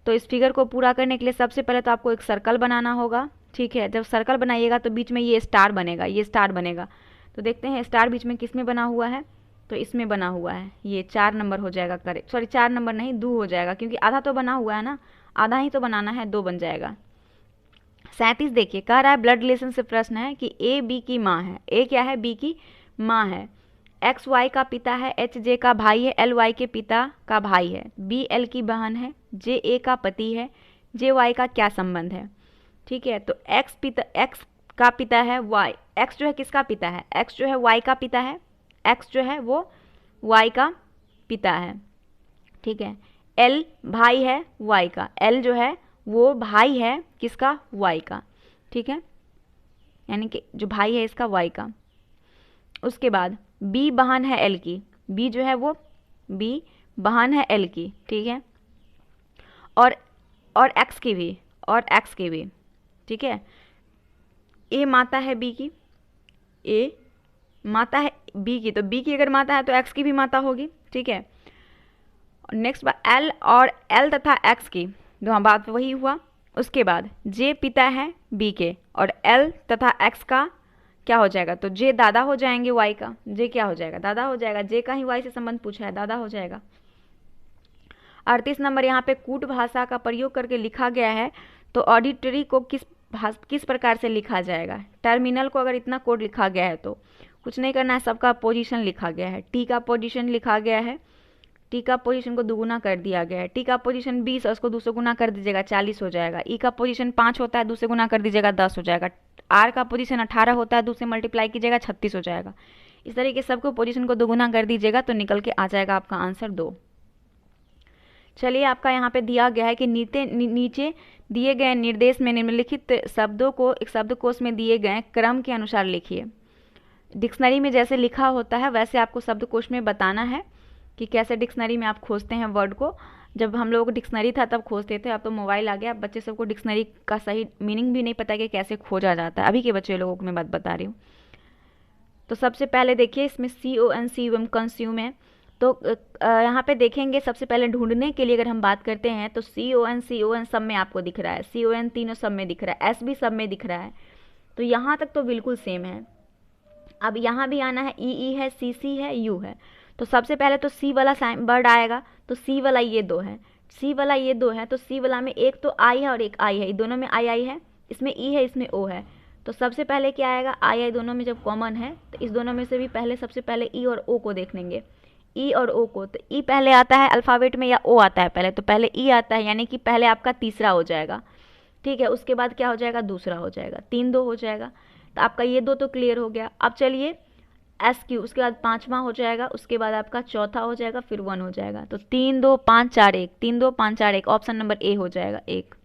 Speaker 1: तो इस फिगर को पूरा करने के लिए सबसे पहले तो आपको एक सर्कल बनाना होगा, ठीक है। जब सर्कल बनाइएगा तो बीच में ये स्टार बनेगा, ये स्टार बनेगा। तो देखते हैं स्टार बीच में किस में बना हुआ है, तो इसमें बना हुआ है, ये 4 नंबर हो जाएगा, करेक्ट। सॉरी 4 नंबर नहीं, 2 हो जाएगा, क्योंकि आधा तो बना हुआ है ना, आधा ही तो बनाना है, 2 बन जाएगा। 37 देखिए, कह रहा है ब्लड रिलेशन से प्रश्न है कि ए बी की माँ है। ए क्या है? बी की माँ है। एक्स वाई का पिता है, एच जे का भाई है, एल वाई के पिता का भाई है, बी एल की बहन है, जे ए का पति है, जे वाई का क्या संबंध है? ठीक है, तो एक्स का पिता है वाई, एक्स जो है किसका पिता है? एक्स जो है वाई का पिता है, एक्स जो है वो वाई का पिता है, ठीक है। एल भाई है वाई का, एल जो है वो भाई है किसका? वाई का, ठीक है, यानी कि जो भाई है इसका वाई का। उसके बाद बी बहन है एल की, बी जो है वो बी बहन है एल की, ठीक है, और एक्स की भी, और एक्स की भी, ठीक है। ए माता है बी की, ए माता है बी की, तो बी की अगर माता है तो एक्स की भी माता होगी, ठीक है। नेक्स्ट बात एल और एल तथा एक्स की, दोनों बात वही हुआ। उसके बाद जे पिता है बी के और एल तथा एक्स का क्या हो जाएगा? तो जे दादा हो जाएंगे वाई का, जे क्या हो जाएगा? दादा हो जाएगा, जे का ही वाई से संबंध पूछा है, दादा हो जाएगा। 38 नंबर यहाँ पे कूट भाषा का प्रयोग करके लिखा गया है, तो ऑडिटरी को किस प्रकार से लिखा जाएगा? टर्मिनल को अगर इतना कोड लिखा गया है तो कुछ नहीं करना है, सबका पोजीशन लिखा गया है। टी का पोजीशन लिखा गया है, टी का पोजीशन को दुगुना कर दिया गया है। टी का पोजीशन 20 और उसको 2 से गुना कर दीजिएगा, 40 हो जाएगा। ई का पोजीशन 5 होता है, 2 से गुना कर दीजिएगा, 10 हो जाएगा। आर का पोजीशन 18 होता है, 2 से मल्टीप्लाई कीजिएगा, 36 हो जाएगा। इस तरीके से सबको पोजीशन को दुगुना कर दीजिएगा तो निकल के आ जाएगा आपका आंसर 2। चलिए आपका यहाँ पे दिया गया है कि नीचे दिए गए निर्देश में निम्नलिखित शब्दों को एक शब्दकोश में दिए गए क्रम के अनुसार लिखिए। डिक्शनरी में जैसे लिखा होता है वैसे आपको शब्दकोश में बताना है कि कैसे डिक्शनरी में आप खोजते हैं वर्ड को। जब हम लोग डिक्शनरी था तब खोजते थे, अब तो मोबाइल आ गया, अब बच्चे सबको डिक्शनरी का सही मीनिंग भी नहीं पता कि कैसे खोजा जाता है। अभी के बच्चे लोगों को मैं बात बता रही हूँ। तो सबसे पहले देखिए इसमें CONSUME कंज्यूम है, तो यहाँ पे देखेंगे सबसे पहले ढूंढने के लिए अगर हम बात करते हैं तो CON सब में आपको दिख रहा है, CON तीनों सब में दिख रहा है, S भी सब में दिख रहा है, तो यहाँ तक तो बिल्कुल सेम है। अब यहाँ भी आना है, EE है, CC है, U है, तो सबसे पहले तो C वाला वर्ड आएगा, तो C वाला ये 2 है, C वाला ये 2 है, तो C वाला में एक तो I है और एक I है, दोनों में I है, इसमें E है, इसमें O है, तो सबसे पहले क्या आएगा? I दोनों में जब कॉमन है तो इस दोनों में से भी पहले सबसे पहले E और O को देख लेंगे, E और O को। तो E पहले आता है अल्फ़ाबेट में या O आता है पहले? तो पहले E आता है, यानी कि पहले आपका तीसरा हो जाएगा, ठीक है। उसके बाद क्या हो जाएगा? दूसरा हो जाएगा, 3 2 हो जाएगा। तो आपका ये 2 तो क्लियर हो गया। अब चलिए SQ, उसके बाद 5वां हो जाएगा, उसके बाद आपका चौथा हो जाएगा, फिर 1 हो जाएगा, तो 3 2 5 4 1, 3 2 5 4 1, ऑप्शन नंबर ए हो जाएगा 1।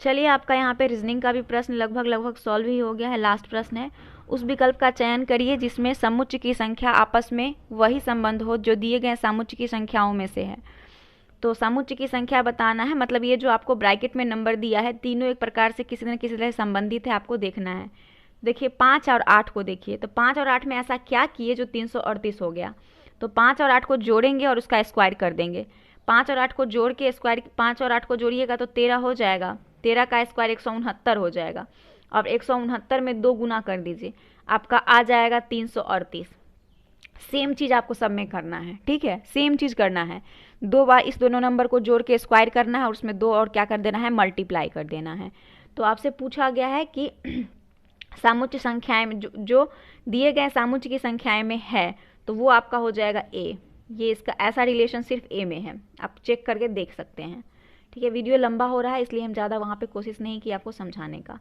Speaker 1: चलिए आपका यहाँ पे रीजनिंग का भी प्रश्न लगभग सॉल्व ही हो गया है। लास्ट प्रश्न है, उस विकल्प का चयन करिए जिसमें समुच्चय की संख्या आपस में वही संबंध हो जो दिए गए समुच्चय की संख्याओं में से है। तो समुच्चय की संख्या बताना है, मतलब ये जो आपको ब्रैकेट में नंबर दिया है तीनों एक प्रकार से किसी न किसी तरह संबंधित है, आपको देखना है। देखिए 5 और 8 को देखिए, तो 5 और 8 में ऐसा क्या किए जो 338 हो गया? तो 5 और 8 को जोड़ेंगे और उसका स्क्वायर कर देंगे। 5 और 8 को जोड़ के स्क्वायर, 5 और 8 को जोड़िएगा तो 13 हो जाएगा, 13 का स्क्वायर 169 हो जाएगा। अब 169 में 2 गुना कर दीजिए, आपका आ जाएगा 338। सेम चीज़ आपको सब में करना है, ठीक है, सेम चीज़ करना है। 2 बार इस दोनों नंबर को जोड़ के स्क्वायर करना है और उसमें 2 और क्या कर देना है, मल्टीप्लाई कर देना है। तो आपसे पूछा गया है कि सामुच्य संख्याएं में जो दिए गए सामुच्य की संख्याएं में है तो वो आपका हो जाएगा ए। ये इसका ऐसा रिलेशन सिर्फ ए में है, आप चेक करके देख सकते हैं। ठीक है, वीडियो लंबा हो रहा है इसलिए हम ज़्यादा वहाँ पे कोशिश नहीं की आपको समझाने का।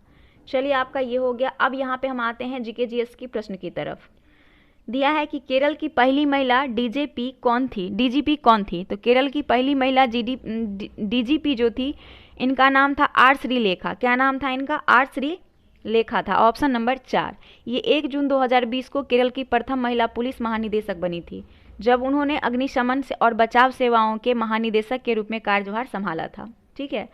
Speaker 1: चलिए आपका ये हो गया। अब यहाँ पे हम आते हैं जीके जीएस की प्रश्न की तरफ। दिया है कि केरल की पहली महिला डीजीपी कौन थी। तो केरल की पहली महिला डीजीपी जो थी, इनका नाम था आर श्रीलेखा। क्या नाम था इनका? आर श्रीलेखा था। Option number 4। ये 1 जून 2020 को केरल की प्रथम महिला पुलिस महानिदेशक बनी थी, जब उन्होंने अग्निशमन और बचाव सेवाओं के महानिदेशक के रूप में कार्यभार संभाला था। ठीक है,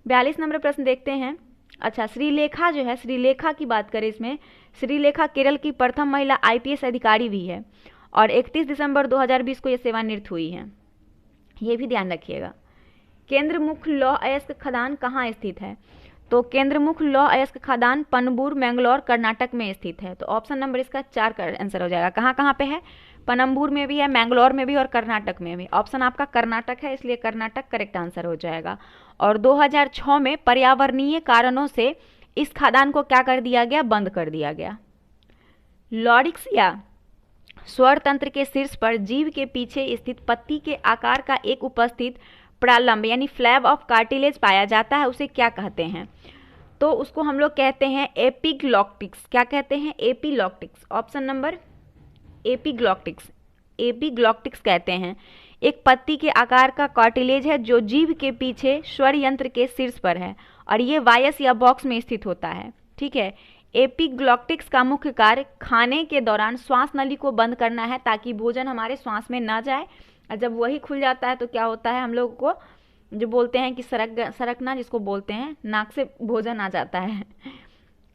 Speaker 1: 42 नंबर प्रश्न देखते हैं। अच्छा, श्रीलेखा जो है, श्रीलेखा की बात करें इसमें, श्रीलेखा केरल की प्रथम महिला आईपीएस अधिकारी भी है और 31 दिसंबर 2020 को ये सेवानिवृत्त हुई हैं, ये भी ध्यान रखिएगा। केंद्रमुख लौह अयस्क खदान कहाँ स्थित है? तो केंद्रमुख लौह अयस्क खदान पनबूर, मैंगलोर, कर्नाटक में स्थित है। तो ऑप्शन नंबर इसका 4 का आंसर हो जाएगा। कहाँ कहाँ पे है? पनम्बूर में भी है, मैंगलोर में भी और कर्नाटक में भी। ऑप्शन आपका कर्नाटक है, इसलिए कर्नाटक करेक्ट आंसर हो जाएगा। और 2006 में पर्यावरणीय कारणों से इस खदान को क्या कर दिया गया? बंद कर दिया गया। लॉरिक्स या स्वर तंत्र के शीर्ष पर जीव के पीछे स्थित पत्ती के आकार का एक उपस्थित प्रालंब यानी फ्लैब ऑफ कार्टिलेज पाया जाता है, उसे क्या कहते हैं? तो उसको हम लोग कहते हैं एपिग्लॉक्टिक्स। क्या कहते हैं? एपिलॉक्टिक्स। ऑप्शन नंबर एपिग्लॉक्टिक्स, एपिग्लॉक्टिक्स कहते हैं। एक पत्ती के आकार का कार्टिलेज है जो जीभ के पीछे स्वर यंत्र के शीर्ष पर है और ये वायस या बॉक्स में स्थित होता है। ठीक है, एपिग्लॉक्टिक्स का मुख्य कार्य खाने के दौरान श्वास नली को बंद करना है ताकि भोजन हमारे श्वास में ना जाए, और जब वही खुल जाता है तो क्या होता है, हम लोग को जो बोलते हैं कि सरकना, जिसको बोलते हैं, नाक से भोजन आ जाता है।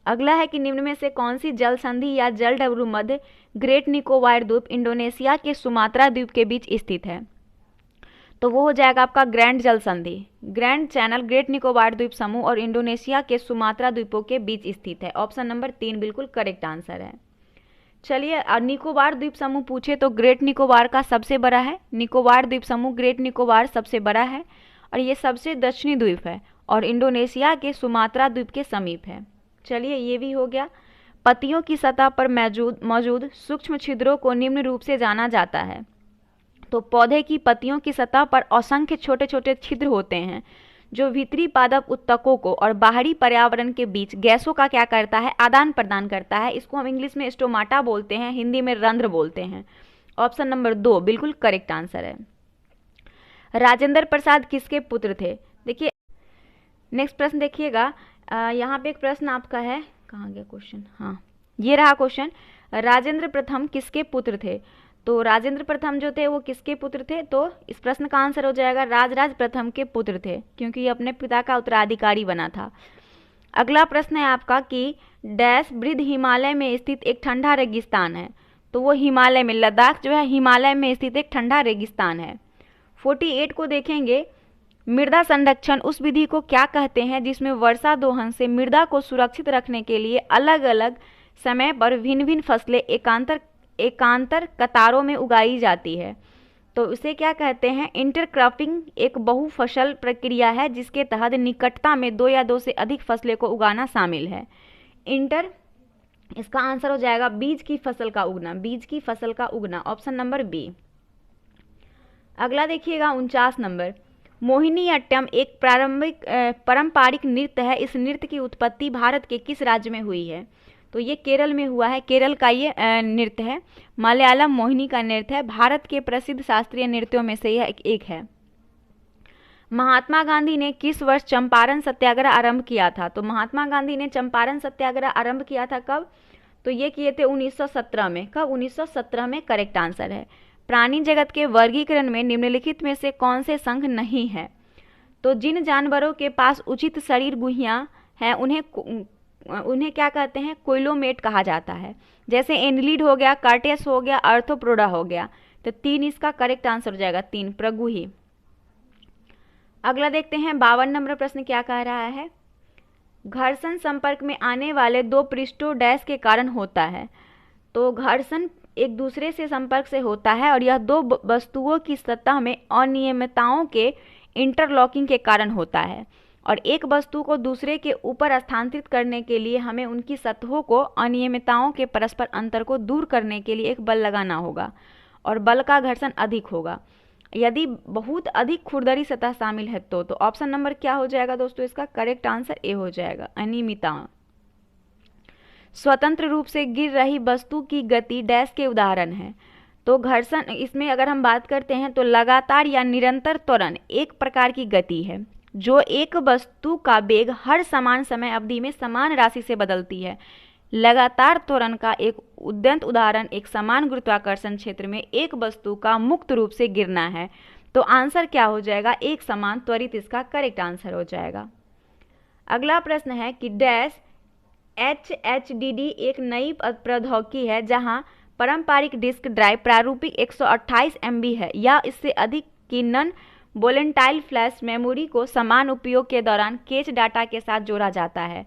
Speaker 1: अगला है कि निम्न में से कौन सी जल संधि या जल डमरू मध्य ग्रेट निकोबार द्वीप इंडोनेशिया के सुमात्रा द्वीप के बीच स्थित है? तो वो हो जाएगा आपका ग्रैंड जल संधि। ग्रैंड चैनल ग्रेट निकोबार द्वीप समूह और इंडोनेशिया के सुमात्रा द्वीपों के बीच स्थित है। ऑप्शन नंबर 3 बिल्कुल करेक्ट आंसर है। चलिए, निकोबार द्वीप समूह पूछे तो ग्रेट निकोबार का सबसे बड़ा है। निकोबार द्वीप समूह ग्रेट निकोबार सबसे बड़ा है और ये सबसे दक्षिणी द्वीप है और इंडोनेशिया के सुमात्रा द्वीप के समीप है। चलिए, ये भी हो गया। पत्तियों की सतह पर मौजूद सूक्ष्म छिद्रों को निम्न रूप से जाना जाता है। तो पौधे की पत्तियों की सतह पर असंख्य छोटे छोटे छिद्र होते हैं जो भीतरी पादप उत्तकों को और बाहरी पर्यावरण के बीच गैसों का क्या करता है? आदान प्रदान करता है। इसको हम इंग्लिश में स्टोमाटा बोलते हैं, हिंदी में रंध्र बोलते हैं। ऑप्शन नंबर 2 बिल्कुल करेक्ट आंसर है। राजेंद्र प्रसाद किसके पुत्र थे? देखिए नेक्स्ट प्रश्न देखिएगा, यहाँ पे एक प्रश्न आपका है, कहाँ गया क्वेश्चन? हाँ, ये रहा क्वेश्चन। राजेंद्र प्रथम किसके पुत्र थे? तो राजेंद्र प्रथम जो थे वो किसके पुत्र थे? तो इस प्रश्न का आंसर हो जाएगा राजराज प्रथम के पुत्र थे, क्योंकि ये अपने पिता का उत्तराधिकारी बना था। अगला प्रश्न है आपका कि डैश वृद्ध हिमालय में स्थित एक ठंडा रेगिस्तान है। तो वो हिमालय में, लद्दाख जो है हिमालय में स्थित एक ठंडा रेगिस्तान है। 48 को देखेंगे, मृदा संरक्षण उस विधि को क्या कहते हैं जिसमें वर्षा दोहन से मृदा को सुरक्षित रखने के लिए अलग अलग समय पर भिन्न भिन्न फसलें एकांतर कतारों में उगाई जाती है? तो उसे क्या कहते हैं? इंटरक्रॉपिंग एक बहुफसल प्रक्रिया है जिसके तहत निकटता में 2 या 2 से अधिक फसलें को उगाना शामिल है। इसका आंसर हो जाएगा बीज की फसल का उगना, बीज की फसल का उगना। Option number B. अगला देखिएगा 49 नंबर, मोहिनीअट्टम एक पारंपरिक नृत्य है। इस नृत्य की उत्पत्ति भारत के किस राज्य में हुई है? तो ये केरल में हुआ है, केरल का ये नृत्य है। मलयालम मोहिनी का नृत्य है, भारत के प्रसिद्ध शास्त्रीय नृत्यों में से यह एक है। महात्मा गांधी ने किस वर्ष चंपारण सत्याग्रह आरंभ किया था? तो महात्मा गांधी ने चंपारण सत्याग्रह आरंभ किया था कब? तो ये किए थे 1917 में। कब? 1917 में करेक्ट आंसर है। प्राणी जगत के वर्गीकरण में निम्नलिखित में से कौन से संघ नहीं है? तो जिन जानवरों के पास उचित शरीर गुहियां हैं उन्हें क्या कहते हैं? कोइलोमेट कहा जाता है। जैसे एनलीड हो गया, कार्टेस हो गया, आर्थ्रोपोडा हो गया। तो 3 इसका करेक्ट आंसर हो जाएगा, 3 प्रगुही। अगला देखते हैं 52 नंबर प्रश्न क्या कह रहा है? घर्षण संपर्क में आने वाले 2 पृष्ठों डैश के कारण होता है। तो घर्षण एक दूसरे से संपर्क से होता है और यह दो वस्तुओं की सतह में अनियमितताओं के इंटरलॉकिंग के कारण होता है। और एक वस्तु को दूसरे के ऊपर स्थानांतरित करने के लिए हमें उनकी सतहों को अनियमितताओं के परस्पर अंतर को दूर करने के लिए एक बल लगाना होगा और बल का घर्षण अधिक होगा। यदि बहुत अधिक खुरदरी सतह शामिल है तो ऑप्शन नंबर क्या हो जाएगा दोस्तों? इसका करेक्ट आंसर ए हो जाएगा, अनियमितता। स्वतंत्र रूप से गिर रही वस्तु की गति डैश के उदाहरण है। तो घर्षण, इसमें अगर हम बात करते हैं तो लगातार या निरंतर त्वरण एक प्रकार की गति है जो एक वस्तु का वेग हर समान समय अवधि में समान राशि से बदलती है। लगातार त्वरण का एक उद्यत उदाहरण एक समान गुरुत्वाकर्षण क्षेत्र में एक वस्तु का मुक्त रूप से गिरना है। तो आंसर क्या हो जाएगा? एक समान त्वरित इसका करेक्ट आंसर हो जाएगा। अगला प्रश्न है कि डैश HHDD एक नई प्रौद्योगिकी है जहां पारंपरिक डिस्क ड्राइव प्रारूपिक 128 MB है या इससे अधिक की नन वोलेटाइल फ्लैश मेमोरी को समान उपयोग के दौरान कैच डाटा के साथ जोड़ा जाता है।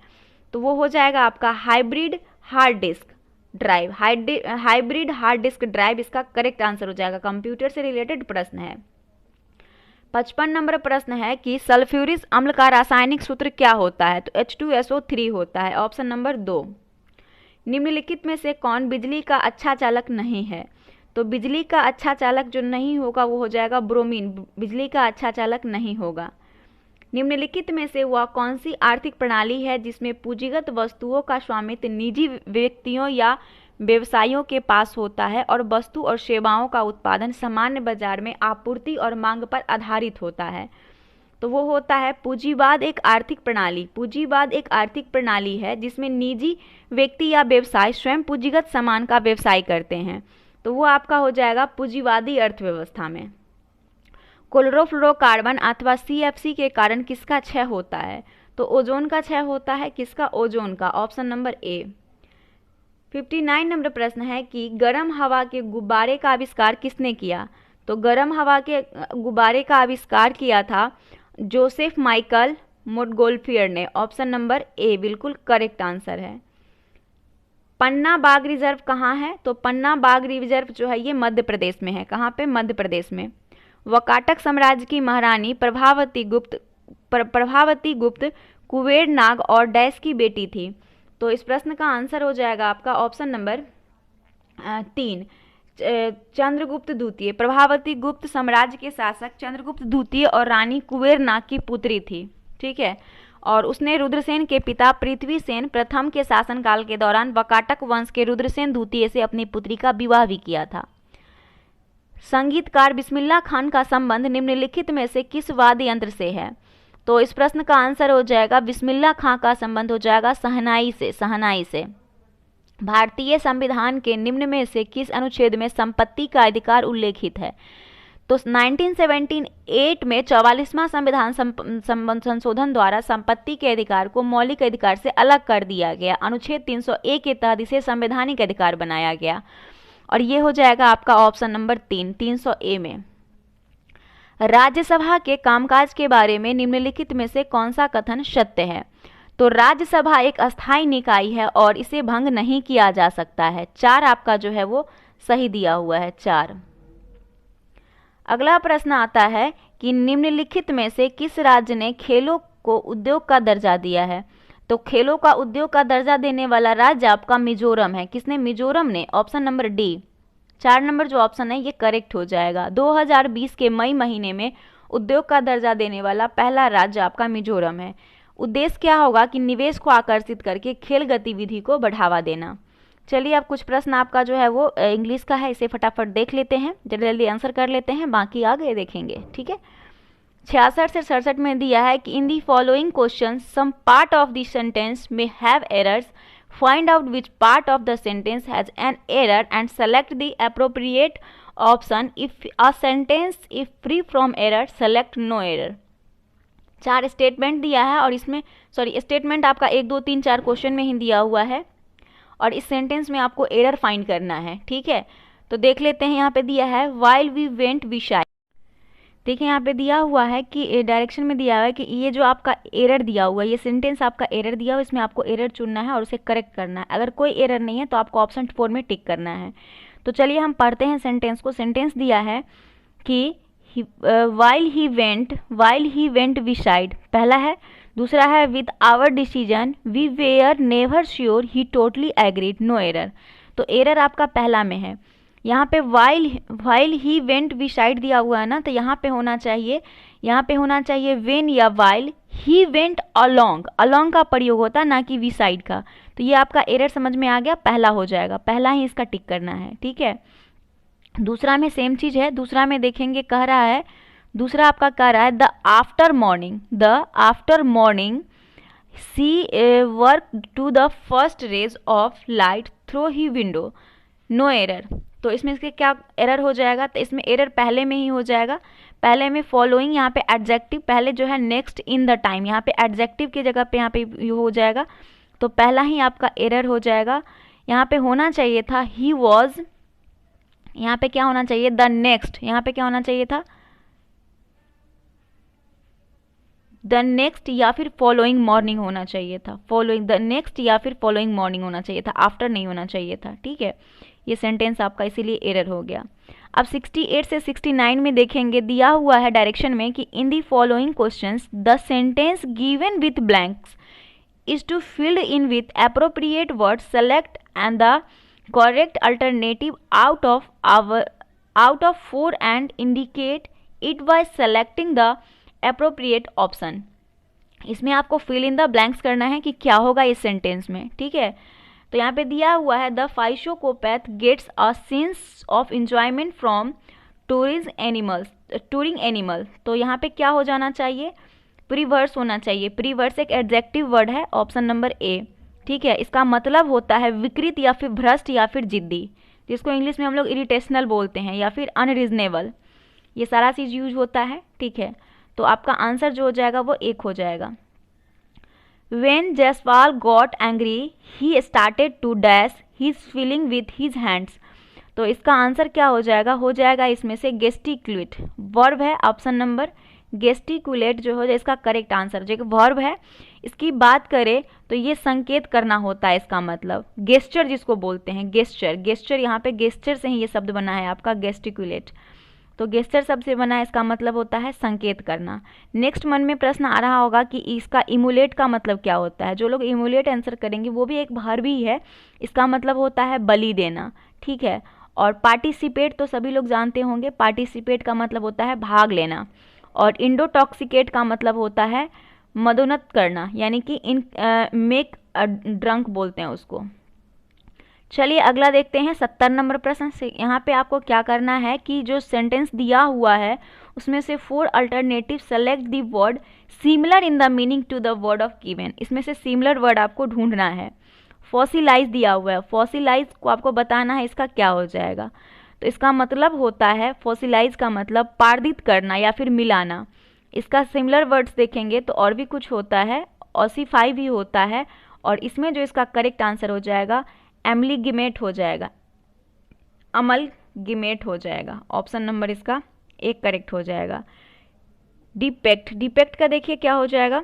Speaker 1: तो वो हो जाएगा आपका hybrid hard disk drive. Hybrid hard disk drive इसका करेक्ट आंसर हो जाएगा। कंप्यूटर से रिलेटेड प्रश्न है। 55 नंबर प्रश्न है कि सल्फ्यूरिक अम्ल का रासायनिक सूत्र क्या होता है? तो H2SO3 होता है, ऑप्शन नंबर 2। निम्नलिखित में से कौन बिजली का अच्छा चालक नहीं है? तो बिजली का अच्छा चालक जो नहीं होगा वो हो जाएगा ब्रोमीन, बिजली का अच्छा चालक नहीं होगा। निम्नलिखित में से वह कौन सी आर्थिक प्रणाली है जिसमें पूंजीगत वस्तुओं का स्वामित्व निजी व्यक्तियों या व्यवसायियों के पास होता है और वस्तु और सेवाओं का उत्पादन सामान्य बाजार में आपूर्ति और मांग पर आधारित होता है? तो वो होता है पूंजीवाद एक आर्थिक प्रणाली। पूंजीवाद एक आर्थिक प्रणाली है जिसमें निजी व्यक्ति या व्यवसाय स्वयं पूंजीगत सामान का व्यवसाय करते हैं। तो वो आपका हो जाएगा पूंजीवादी अर्थव्यवस्था में। क्लोरोफ्लोरोकार्बन अथवा CFC के कारण किसका क्षय होता है? तो ओजोन का क्षय होता है। किसका? ओजोन का, ऑप्शन नंबर ए। 59 नंबर प्रश्न है कि गर्म हवा के गुब्बारे का आविष्कार किसने किया? तो गर्म हवा के गुब्बारे का आविष्कार किया था जोसेफ माइकल मोंटगोल्फियर ने, ऑप्शन नंबर ए बिल्कुल करेक्ट आंसर है। पन्ना बाघ रिजर्व कहाँ है? तो पन्ना बाघ रिजर्व जो है ये मध्य प्रदेश में है। कहाँ पे? मध्य प्रदेश में। वकाटक साम्राज्य की महारानी प्रभावती गुप्त कुबेर नाग और डैश की बेटी थी। तो इस प्रश्न का आंसर हो जाएगा आपका ऑप्शन नंबर 3, चंद्रगुप्त द्वितीय। प्रभावती गुप्त साम्राज्य के शासक चंद्रगुप्त द्वितीय और रानी कुबेर नाग की पुत्री थी। ठीक है। और उसने रुद्रसेन के पिता पृथ्वीसेन प्रथम के शासनकाल के दौरान वकाटक वंश के रुद्रसेन द्वितीय से अपनी पुत्री का विवाह भी किया था। संगीतकार बिस्मिल्लाह खान का संबंध निम्नलिखित में से किस वाद्य यंत्र से है? तो इस प्रश्न का आंसर हो जाएगा बिस्मिल्लाह खान का संबंध हो जाएगा शहनाई से। शहनाई से। भारतीय संविधान के निम्न में से किस अनुच्छेद में संपत्ति का अधिकार उल्लेखित है? तो 1978 में 44वां संविधान संशोधन द्वारा संपत्ति के अधिकार को मौलिक अधिकार से अलग कर दिया गया। अनुच्छेद 301 के तहत इसे संवैधानिक अधिकार बनाया गया और ये हो जाएगा आपका ऑप्शन नंबर 3, 300A में। राज्यसभा के कामकाज के बारे में निम्नलिखित में से कौन सा कथन सत्य है? तो राज्यसभा एक अस्थायी निकाय है और इसे भंग नहीं किया जा सकता है। 4 आपका जो है वो सही दिया हुआ है, 4। अगला प्रश्न आता है कि निम्नलिखित में से किस राज्य ने खेलों को उद्योग का दर्जा दिया है? तो खेलों का उद्योग का दर्जा देने वाला राज्य आपका मिजोरम है। किसने? मिजोरम ने, ऑप्शन नंबर डी। 4 नंबर जो ऑप्शन है ये करेक्ट हो जाएगा। 2020 के मई महीने में उद्योग का दर्जा देने वाला पहला राज्य आपका मिजोरम है। उद्देश्य क्या होगा कि निवेश को आकर्षित करके खेल गतिविधि को बढ़ावा देना। चलिए अब कुछ प्रश्न आपका जो है वो इंग्लिश का है, इसे फटाफट देख लेते हैं, जल्दी जल्दी आंसर कर लेते हैं, बाकी आगे देखेंगे। ठीक है। 66 से 67 में दिया है कि in the following question some part of the sentence may have errors, find out which part of the sentence has an error and select the appropriate option. If a sentence if free from error select no error. 4 statement दिया है और इसमें statement आपका 1 2 3 4 question में ही दिया हुआ है और इस सेंटेंस में आपको एरर फाइंड करना है। ठीक है, तो देख लेते हैं। यहाँ पे दिया है वाइल वी वेंट वी शाई। देखिए यहाँ पे दिया हुआ है कि डायरेक्शन में दिया हुआ है कि ये जो आपका एरर दिया हुआ है, ये सेंटेंस आपका एरर दिया हुआ है, इसमें आपको एरर चुनना है और उसे करेक्ट करना है। अगर कोई एरर नहीं है तो आपको ऑप्शन 4 में टिक करना है। तो चलिए हम पढ़ते हैं सेंटेंस को। सेंटेंस दिया है कि while he went beside, पहला है। दूसरा है with our decision we were never sure he totally agreed, no error। तो एरर आपका पहला में है। यहाँ पे while he went beside दिया हुआ है ना, तो यहाँ पे होना चाहिए when या while he went along का प्रयोग होता है, ना कि beside का। तो ये आपका एरर समझ में आ गया, पहला हो जाएगा, पहला ही इसका टिक करना है, ठीक है। दूसरा में सेम चीज है। दूसरा में देखेंगे कह रहा है, दूसरा आपका कह रहा है the after morning sea work to the first rays of light through he window, no error. तो इसमें इसके क्या एरर हो जाएगा, तो इसमें एरर पहले में ही हो जाएगा। पहले में फॉलोइंग, यहाँ पे एडजेक्टिव, पहले जो है नेक्स्ट इन द टाइम, यहाँ पे एडजेक्टिव की जगह पे यहाँ पे हो जाएगा, तो पहला ही आपका एरर हो जाएगा। यहाँ पे होना चाहिए था ही वॉज, यहाँ पे क्या होना चाहिए द नेक्स्ट, यहाँ पे क्या होना चाहिए था द नेक्स्ट या फिर फॉलोइंग मॉर्निंग होना चाहिए था, फॉलोइंग द नेक्स्ट या फिर फॉलोइंग मॉर्निंग होना चाहिए था, आफ्टर नहीं होना चाहिए था, ठीक है। ये सेंटेंस आपका इसीलिए एरर हो गया। अब 68 से 69 में देखेंगे, दिया हुआ है डायरेक्शन में कि in the following questions the sentence given with blanks is to filled in with appropriate word, select and the correct alternative out of 4 and indicate it by selecting the appropriate option। इसमें आपको fill in the blanks करना है कि क्या होगा इस sentence में, ठीक है। तो यहाँ पे दिया हुआ है the psychopath gets a sense of enjoyment from touring animal। तो यहाँ पे क्या हो जाना चाहिए, प्रीवर्स होना चाहिए। प्रीवर्स एक एडजेक्टिव वर्ड है, ऑप्शन नंबर ए, ठीक है। इसका मतलब होता है विकृत या फिर भ्रष्ट या फिर जिद्दी, जिसको इंग्लिश में हम लोग इरिटेशनल बोलते हैं, या फिर अनरीजनेबल, ये सारा चीज़ यूज होता है, ठीक है। तो आपका आंसर जो हो जाएगा वो एक हो जाएगा। When Jaiswal got angry he started to dash his feeling with his hands. तो इसका आंसर क्या हो जाएगा इसमें से गेस्टिकुलेट, वर्ब है, ऑप्शन नंबर गेस्टिकुलेट जो हो जाए इसका करेक्ट आंसर। जो वर्ब है, इसकी बात करें तो ये संकेत करना होता है, इसका मतलब गेस्चर जिसको बोलते हैं, गेस्चर यहाँ पे गेस्चर से ही ये शब्द बना है आपका गेस्टिकुलेट। तो गेस्चर शब्द से बना है, इसका मतलब होता है संकेत करना। नेक्स्ट मन में प्रश्न आ रहा होगा कि इसका इमुलेट का मतलब क्या होता है। जो लोग इमुलेट आंसर करेंगे वो भी एक वर्ब ही है, इसका मतलब होता है बलि देना, ठीक है। और पार्टिसिपेट तो सभी लोग जानते होंगे, पार्टिसिपेट का मतलब होता है भाग लेना। और इंडोटॉक्सिकेट का मतलब होता है मदोन्नत करना, यानी कि मेक ड्रंक बोलते हैं उसको। चलिए अगला देखते हैं 70 नंबर प्रश्न से। यहाँ पे आपको क्या करना है कि जो सेंटेंस दिया हुआ है उसमें से 4 alternative select the word similar in the meaning to the word of given. इसमें से सिमिलर वर्ड आपको ढूंढना है। फॉसिलाइज दिया हुआ है, फॉसिलाइज को आपको बताना है इसका क्या हो जाएगा। तो इसका मतलब होता है, फॉसिलाइज का मतलब पार्दित करना या फिर मिलाना। इसका सिमिलर वर्ड्स देखेंगे तो और भी कुछ होता है, ऑसिफाई भी होता है, और इसमें जो इसका करेक्ट आंसर हो जाएगा एमलीगिमेट हो जाएगा, अमलगिमेट हो जाएगा। ऑप्शन नंबर इसका एक करेक्ट हो जाएगा। डिपेक्ट का देखिए क्या हो जाएगा,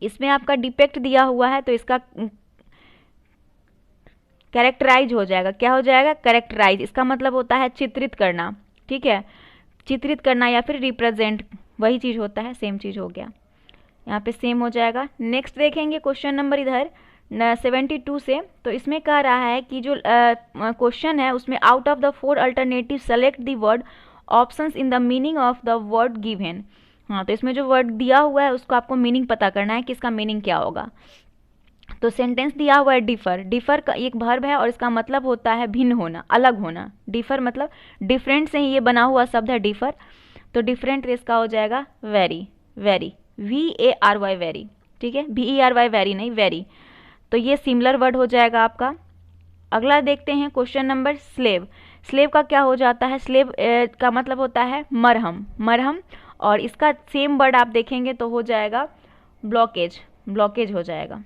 Speaker 1: इसमें आपका डिपेक्ट दिया हुआ है तो इसका कैरेक्टराइज हो जाएगा। क्या हो जाएगा, कैरेक्टराइज। इसका मतलब होता है चित्रित करना, ठीक है, चित्रित करना या फिर रिप्रेजेंट, वही चीज़ होता है, सेम चीज़ हो गया, यहाँ पे सेम हो जाएगा। नेक्स्ट देखेंगे क्वेश्चन नंबर इधर 72 से। तो इसमें कह रहा है कि जो क्वेश्चन है उसमें out of the 4 alternative select the word options in the meaning of the word given. हाँ, तो इसमें जो वर्ड दिया हुआ है उसको आपको मीनिंग पता करना है कि इसका मीनिंग क्या होगा। तो सेंटेंस दिया हुआ है डिफर का एक वर्ब है और इसका मतलब होता है भिन्न होना, अलग होना। डिफर मतलब डिफरेंट से ही ये बना हुआ शब्द है डिफर। तो डिफरेंट इसका हो जाएगा वेरी, VARY वेरी, ठीक है, VERY वेरी नहीं, वेरी। तो ये सिमिलर वर्ड हो जाएगा आपका। अगला देखते हैं क्वेश्चन नंबर स्लेव का क्या हो जाता है। स्लेव का मतलब होता है मरहम, और इसका सेम वर्ड आप देखेंगे तो हो जाएगा ब्लॉकेज हो जाएगा।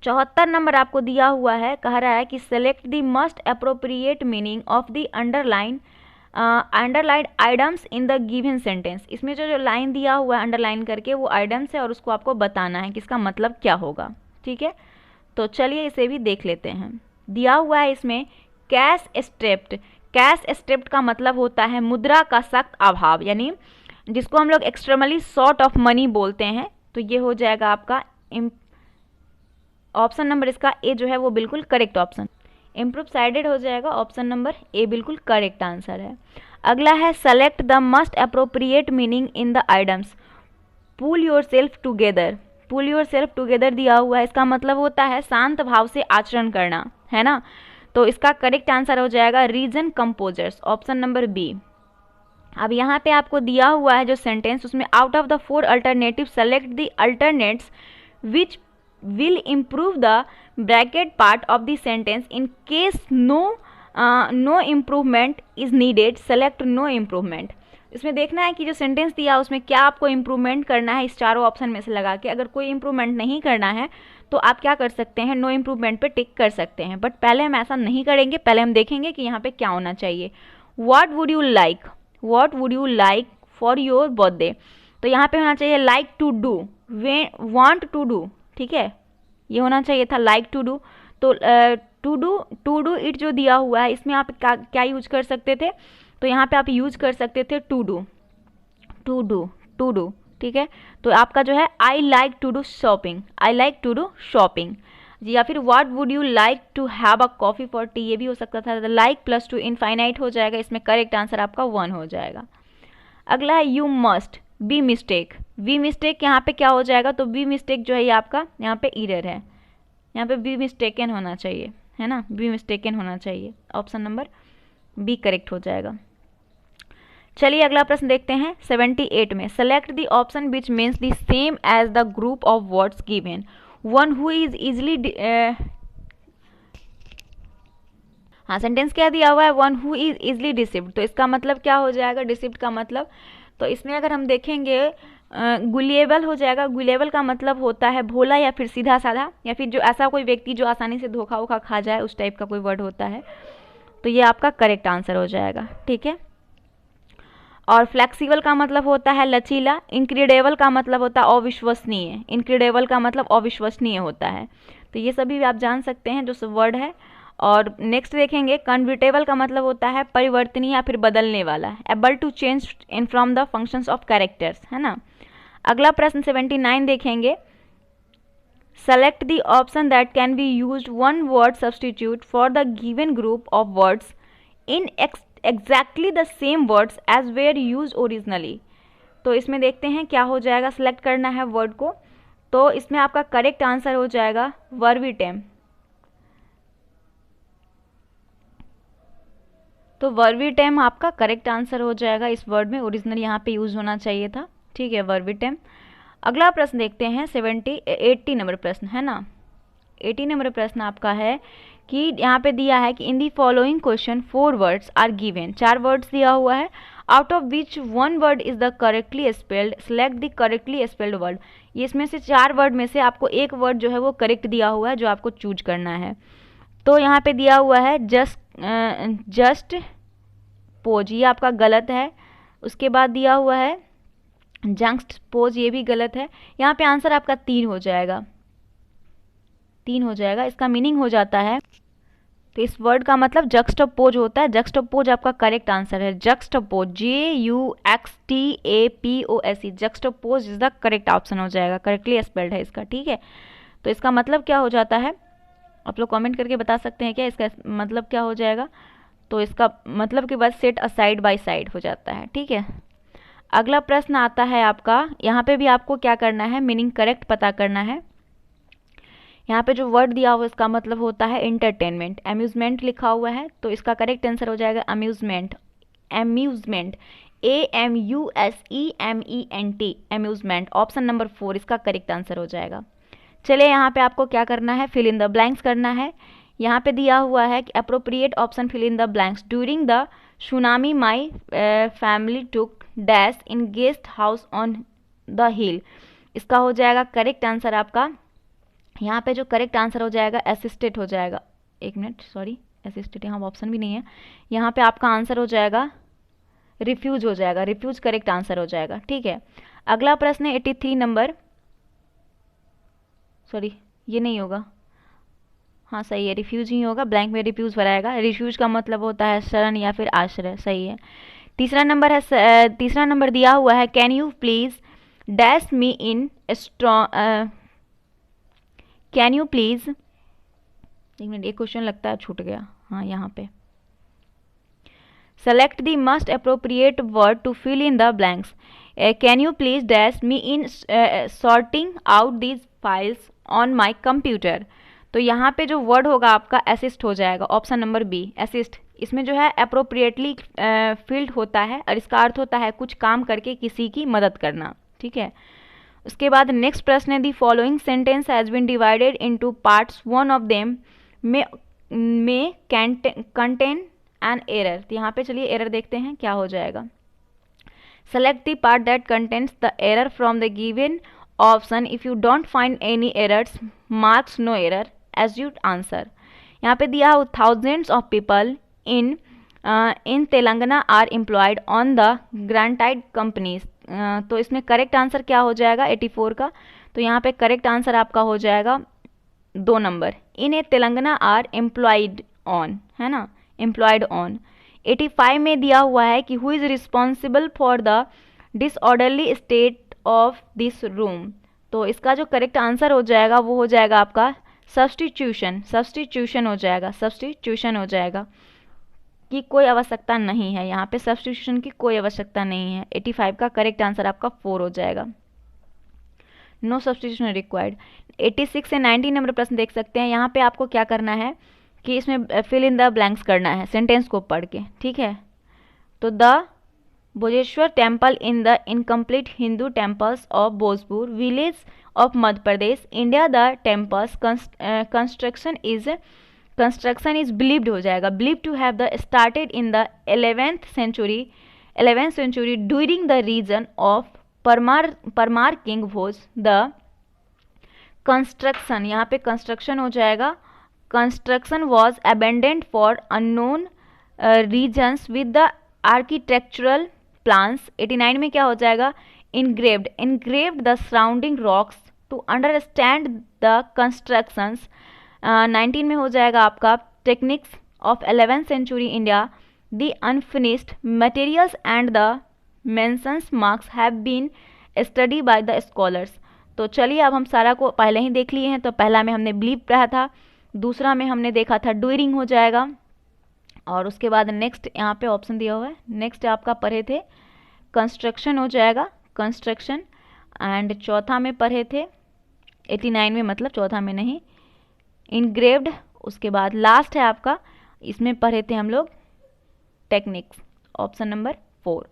Speaker 1: 74 नंबर आपको दिया हुआ है, कह रहा है कि select the most appropriate meaning of the underline items in the given sentence. इसमें जो लाइन दिया हुआ है अंडरलाइन करके वो आइटम्स है और उसको आपको बताना है कि इसका मतलब क्या होगा, ठीक है। तो चलिए इसे भी देख लेते हैं। दिया हुआ है इसमें कैश स्ट्रेप्ड। कैश स्ट्रेप्ड का मतलब होता है मुद्रा का सख्त अभाव, यानी जिसको हम लोग एक्सट्रीमली शॉर्ट ऑफ मनी बोलते हैं। तो ये हो जाएगा आपका ऑप्शन नंबर इसका ए जो है वो बिल्कुल करेक्ट ऑप्शन। इम्प्रूव साइडेड हो जाएगा, ऑप्शन नंबर ए बिल्कुल करेक्ट आंसर है। अगला है select the must appropriate meaning in the items. Pull yourself together. Pull yourself together दिया हुआ है, इसका मतलब होता है शांत भाव से आचरण करना, है ना। तो इसका करेक्ट आंसर हो जाएगा reason composers, option number B. अब यहाँ पे आपको दिया हुआ है जो सेंटेंस, उसमें out of the 4 alternative select the alternates which will improve the bracket part of the sentence. In case no improvement is needed, select no improvement. इसमें देखना है कि जो सेंटेंस दिया उसमें क्या आपको इम्प्रूवमेंट करना है इस चारों ऑप्शन में से लगा के। अगर कोई इम्प्रूवमेंट नहीं करना है तो आप क्या कर सकते हैं, नो इम्प्रूवमेंट पे टिक कर सकते हैं। बट पहले हम ऐसा नहीं करेंगे, पहले हम देखेंगे कि यहाँ पे क्या होना चाहिए। What would you like, what would you like for your birthday. तो यहाँ पे होना चाहिए like to do, want to do, ठीक है, ये होना चाहिए था लाइक टू डू। तो टू डू इट जो दिया हुआ है इसमें आप क्या यूज कर सकते थे, तो यहाँ पे आप यूज कर सकते थे to do, to do, to do, ठीक है। तो आपका जो है I like to do shopping, I like to do shopping जी। या फिर what would you like to have a coffee for tea, ये भी हो सकता था। लाइक प्लस टू इनफाइनाइट हो जाएगा, इसमें करेक्ट आंसर आपका 1 हो जाएगा। अगला है you must be mistake. Be mistake यहाँ पे क्या हो जाएगा, तो बी मिस्टेक जो है ये आपका यहाँ पे इरर है, यहाँ पे बी मिस्टेकन होना चाहिए, है ना, बी मिस्टेकन होना चाहिए, ऑप्शन नंबर बी करेक्ट हो जाएगा। चलिए अगला प्रश्न देखते हैं 78 में। Select the option which means the same as the group of words given. One who is easily, हाँ सेंटेंस क्या दिया हुआ है, one who is easily deceived. तो इसका मतलब क्या हो जाएगा, डिसिप्ड का मतलब, तो इसमें अगर हम देखेंगे गुलिएबल हो जाएगा। गुलिएबल का मतलब होता है भोला या फिर सीधा साधा, या फिर जो ऐसा कोई व्यक्ति जो आसानी से धोखा वोखा खा जाए, उस टाइप का कोई वर्ड होता है। तो ये आपका करेक्ट आंसर हो जाएगा, ठीक है। और फ्लेक्सिबल का मतलब होता है लचीला। इनक्रेडिबल का मतलब होता है अविश्वसनीय, इनक्रेडिबल का मतलब अविश्वसनीय होता है। तो ये सभी भी आप जान सकते हैं जो वर्ड है। और नेक्स्ट देखेंगे कन्वर्टेबल का मतलब होता है परिवर्तनीय या फिर बदलने वाला, able to change in from the functions of characters, है ना। अगला प्रश्न 79 देखेंगे। Select the option that can be used one word substitute for the given group of words in exactly the same words as where use originally. तो इसमें देखते हैं क्या हो जाएगा, सेलेक्ट करना है वर्ड को। तो इसमें आपका करेक्ट आंसर हो जाएगा वर्बिटेम। तो वर्बिटेम आपका करेक्ट आंसर हो जाएगा, इस वर्ड में ओरिजिनल यहाँ पे यूज होना चाहिए था, ठीक है, वर्बिटेम। अगला प्रश्न देखते हैं 80 नंबर प्रश्न, है ना। 80 नंबर प्रश्न आपका है कि यहाँ पे दिया है कि in the following question 4 words are given. 4 words दिया हुआ है, out of which 1 word is the correctly spelled, select the correctly spelled word. ये इसमें से 4 वर्ड में से आपको एक वर्ड जो है वो करेक्ट दिया हुआ है, जो आपको चूज करना है। तो यहाँ पे दिया हुआ है जस्ट पोज, ये आपका गलत है। उसके बाद दिया हुआ है जंक्स्ट पोज, ये भी गलत है। यहाँ पे आंसर आपका 3 हो जाएगा, 3 हो जाएगा। इसका मीनिंग हो जाता है, तो इस वर्ड का मतलब जक्स्टपोज होता है। जक्स्टपोज आपका करेक्ट आंसर है, juxtapose, JUXTAPOSE, juxtapose is the correct option हो जाएगा, करेक्टली स्पेल्ड है इसका, ठीक है। तो इसका मतलब क्या हो जाता है, आप लोग कमेंट करके बता सकते हैं क्या इसका मतलब क्या हो जाएगा। तो इसका मतलब के बाद सेट असाइड बाय साइड हो जाता है, ठीक है। अगला प्रश्न आता है आपका, यहाँ पे भी आपको क्या करना है, मीनिंग करेक्ट पता करना है। यहाँ पे जो वर्ड दिया हुआ इसका मतलब होता है एंटरटेनमेंट। अम्यूजमेंट लिखा हुआ है, तो इसका करेक्ट आंसर हो जाएगा amusement, amusement, AMUSEMENT, amusement, option number 4 इसका करेक्ट आंसर हो जाएगा। चलिए यहाँ पे आपको क्या करना है, फिल इन द ब्लैंक्स करना है। यहाँ पे दिया हुआ है कि appropriate option fill in the blanks. During the tsunami my family took dash in guest house on the hill. इसका हो जाएगा करेक्ट आंसर आपका, यहाँ पे जो करेक्ट आंसर हो जाएगा असिस्टेड हो जाएगा। एक मिनट, सॉरी, असिस्टेड यहाँ ऑप्शन भी नहीं है। यहाँ पे आपका आंसर हो जाएगा रिफ्यूज हो जाएगा, रिफ्यूज करेक्ट आंसर हो जाएगा, ठीक है। अगला प्रश्न है 83 नंबर, सॉरी ये नहीं होगा, हाँ सही है, रिफ्यूज ही होगा, ब्लैंक में रिफ्यूज भराएगा। रिफ्यूज का मतलब होता है शरण या फिर आश्रय, सही है। तीसरा नंबर है, तीसरा नंबर दिया हुआ है, can you please dash me in strong, can you please, एक मिनट, एक क्वेश्चन लगता है छूट गया, हाँ यहाँ पे, select the must appropriate word to fill in the blanks, can you please dash me in sorting out these files on my computer. तो यहाँ पे जो वर्ड होगा आपका असिस्ट हो जाएगा, ऑप्शन नंबर बी असिस्ट। इसमें जो है अप्रोप्रिएटली फील्ड होता है और इसका अर्थ होता है कुछ काम करके किसी की मदद करना, ठीक है। उसके बाद नेक्स्ट प्रश्न है, the following sentence has been divided into parts, one of them में कंटेन एन एरर। तो यहाँ पे चलिए एरर देखते हैं क्या हो जाएगा। Select the part that contains the error from the given option, if you don't find any errors marks no error as you answer. यहाँ पे दिया हो thousands of people in Telangana are employed on the grant aided companies. तो इसमें correct answer क्या हो जाएगा 84 का। तो यहाँ पे करेक्ट आंसर आपका हो जाएगा 2 number, in a Telangana are employed on, है ना, एम्प्लॉयड ऑन। 85 में दिया हुआ है कि who is responsible for the disorderly state of this room. तो इसका जो करेक्ट आंसर हो जाएगा वो हो जाएगा आपका सब्स्टिट्यूशन, सब्स्टिट्यूशन हो जाएगा, सब्स्टिट्यूशन हो जाएगा कि कोई आवश्यकता नहीं है, यहाँ पे सब्स्टिट्यूशन की कोई आवश्यकता नहीं है। 85 का करेक्ट आंसर आपका 4 हो जाएगा, नो सब्स्टिट्यूशन रिक्वायर्ड। 86 से 90 नंबर प्रश्न देख सकते हैं। यहाँ पे आपको क्या करना है कि इसमें फिल इन द ब्लैंक्स करना है सेंटेंस को पढ़ के, ठीक है। तो the Bhojeshwar temple in the incomplete Hindu temples of Bhojpur village of Madhya Pradesh India, the temples construction is believed हो जाएगा, believed to have the started in the 11th century during the reason of Parmar king Bhoj. The construction, यहाँ पे construction हो जाएगा, construction was abandoned for unknown reasons with the architectural plans. 89 में क्या हो जाएगा, engraved the surrounding rocks to understand the constructions। 19 में हो जाएगा आपका techniques of 11th century India, the unfinished materials and the mentions marks have been studied by the scholars। तो चलिए अब हम सारा को पहले ही देख लिए हैं। तो पहला में हमने बिलीव पढ़ा था, दूसरा में हमने देखा था ड्यूरिंग हो जाएगा, और उसके बाद नेक्स्ट यहाँ पे ऑप्शन दिया हुआ है, नेक्स्ट आपका पढ़े थे कंस्ट्रक्शन हो जाएगा, कंस्ट्रक्शन, एंड चौथा में पढ़े थे 89 में, मतलब चौथा में नहीं, इनग्रेव्ड। उसके बाद लास्ट है आपका, इसमें पढ़े थे हम लोग टेक्निक्स, ऑप्शन नंबर 4।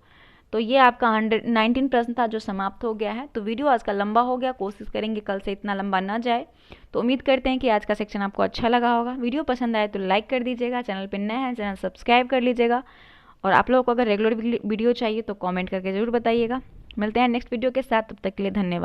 Speaker 1: तो ये आपका 119 प्रश्न था जो समाप्त हो गया है। तो वीडियो आज का लंबा हो गया, कोशिश करेंगे कल से इतना लंबा ना जाए। तो उम्मीद करते हैं कि आज का सेक्शन आपको अच्छा लगा होगा। वीडियो पसंद आए तो लाइक कर दीजिएगा, चैनल पर नए हैं चैनल सब्सक्राइब कर लीजिएगा, और आप लोगों को अगर रेगुलर वीडियो चाहिए तो कमेंट करके ज़रूर बताइएगा। मिलते हैं नेक्स्ट वीडियो के साथ, तब तक के लिए धन्यवाद।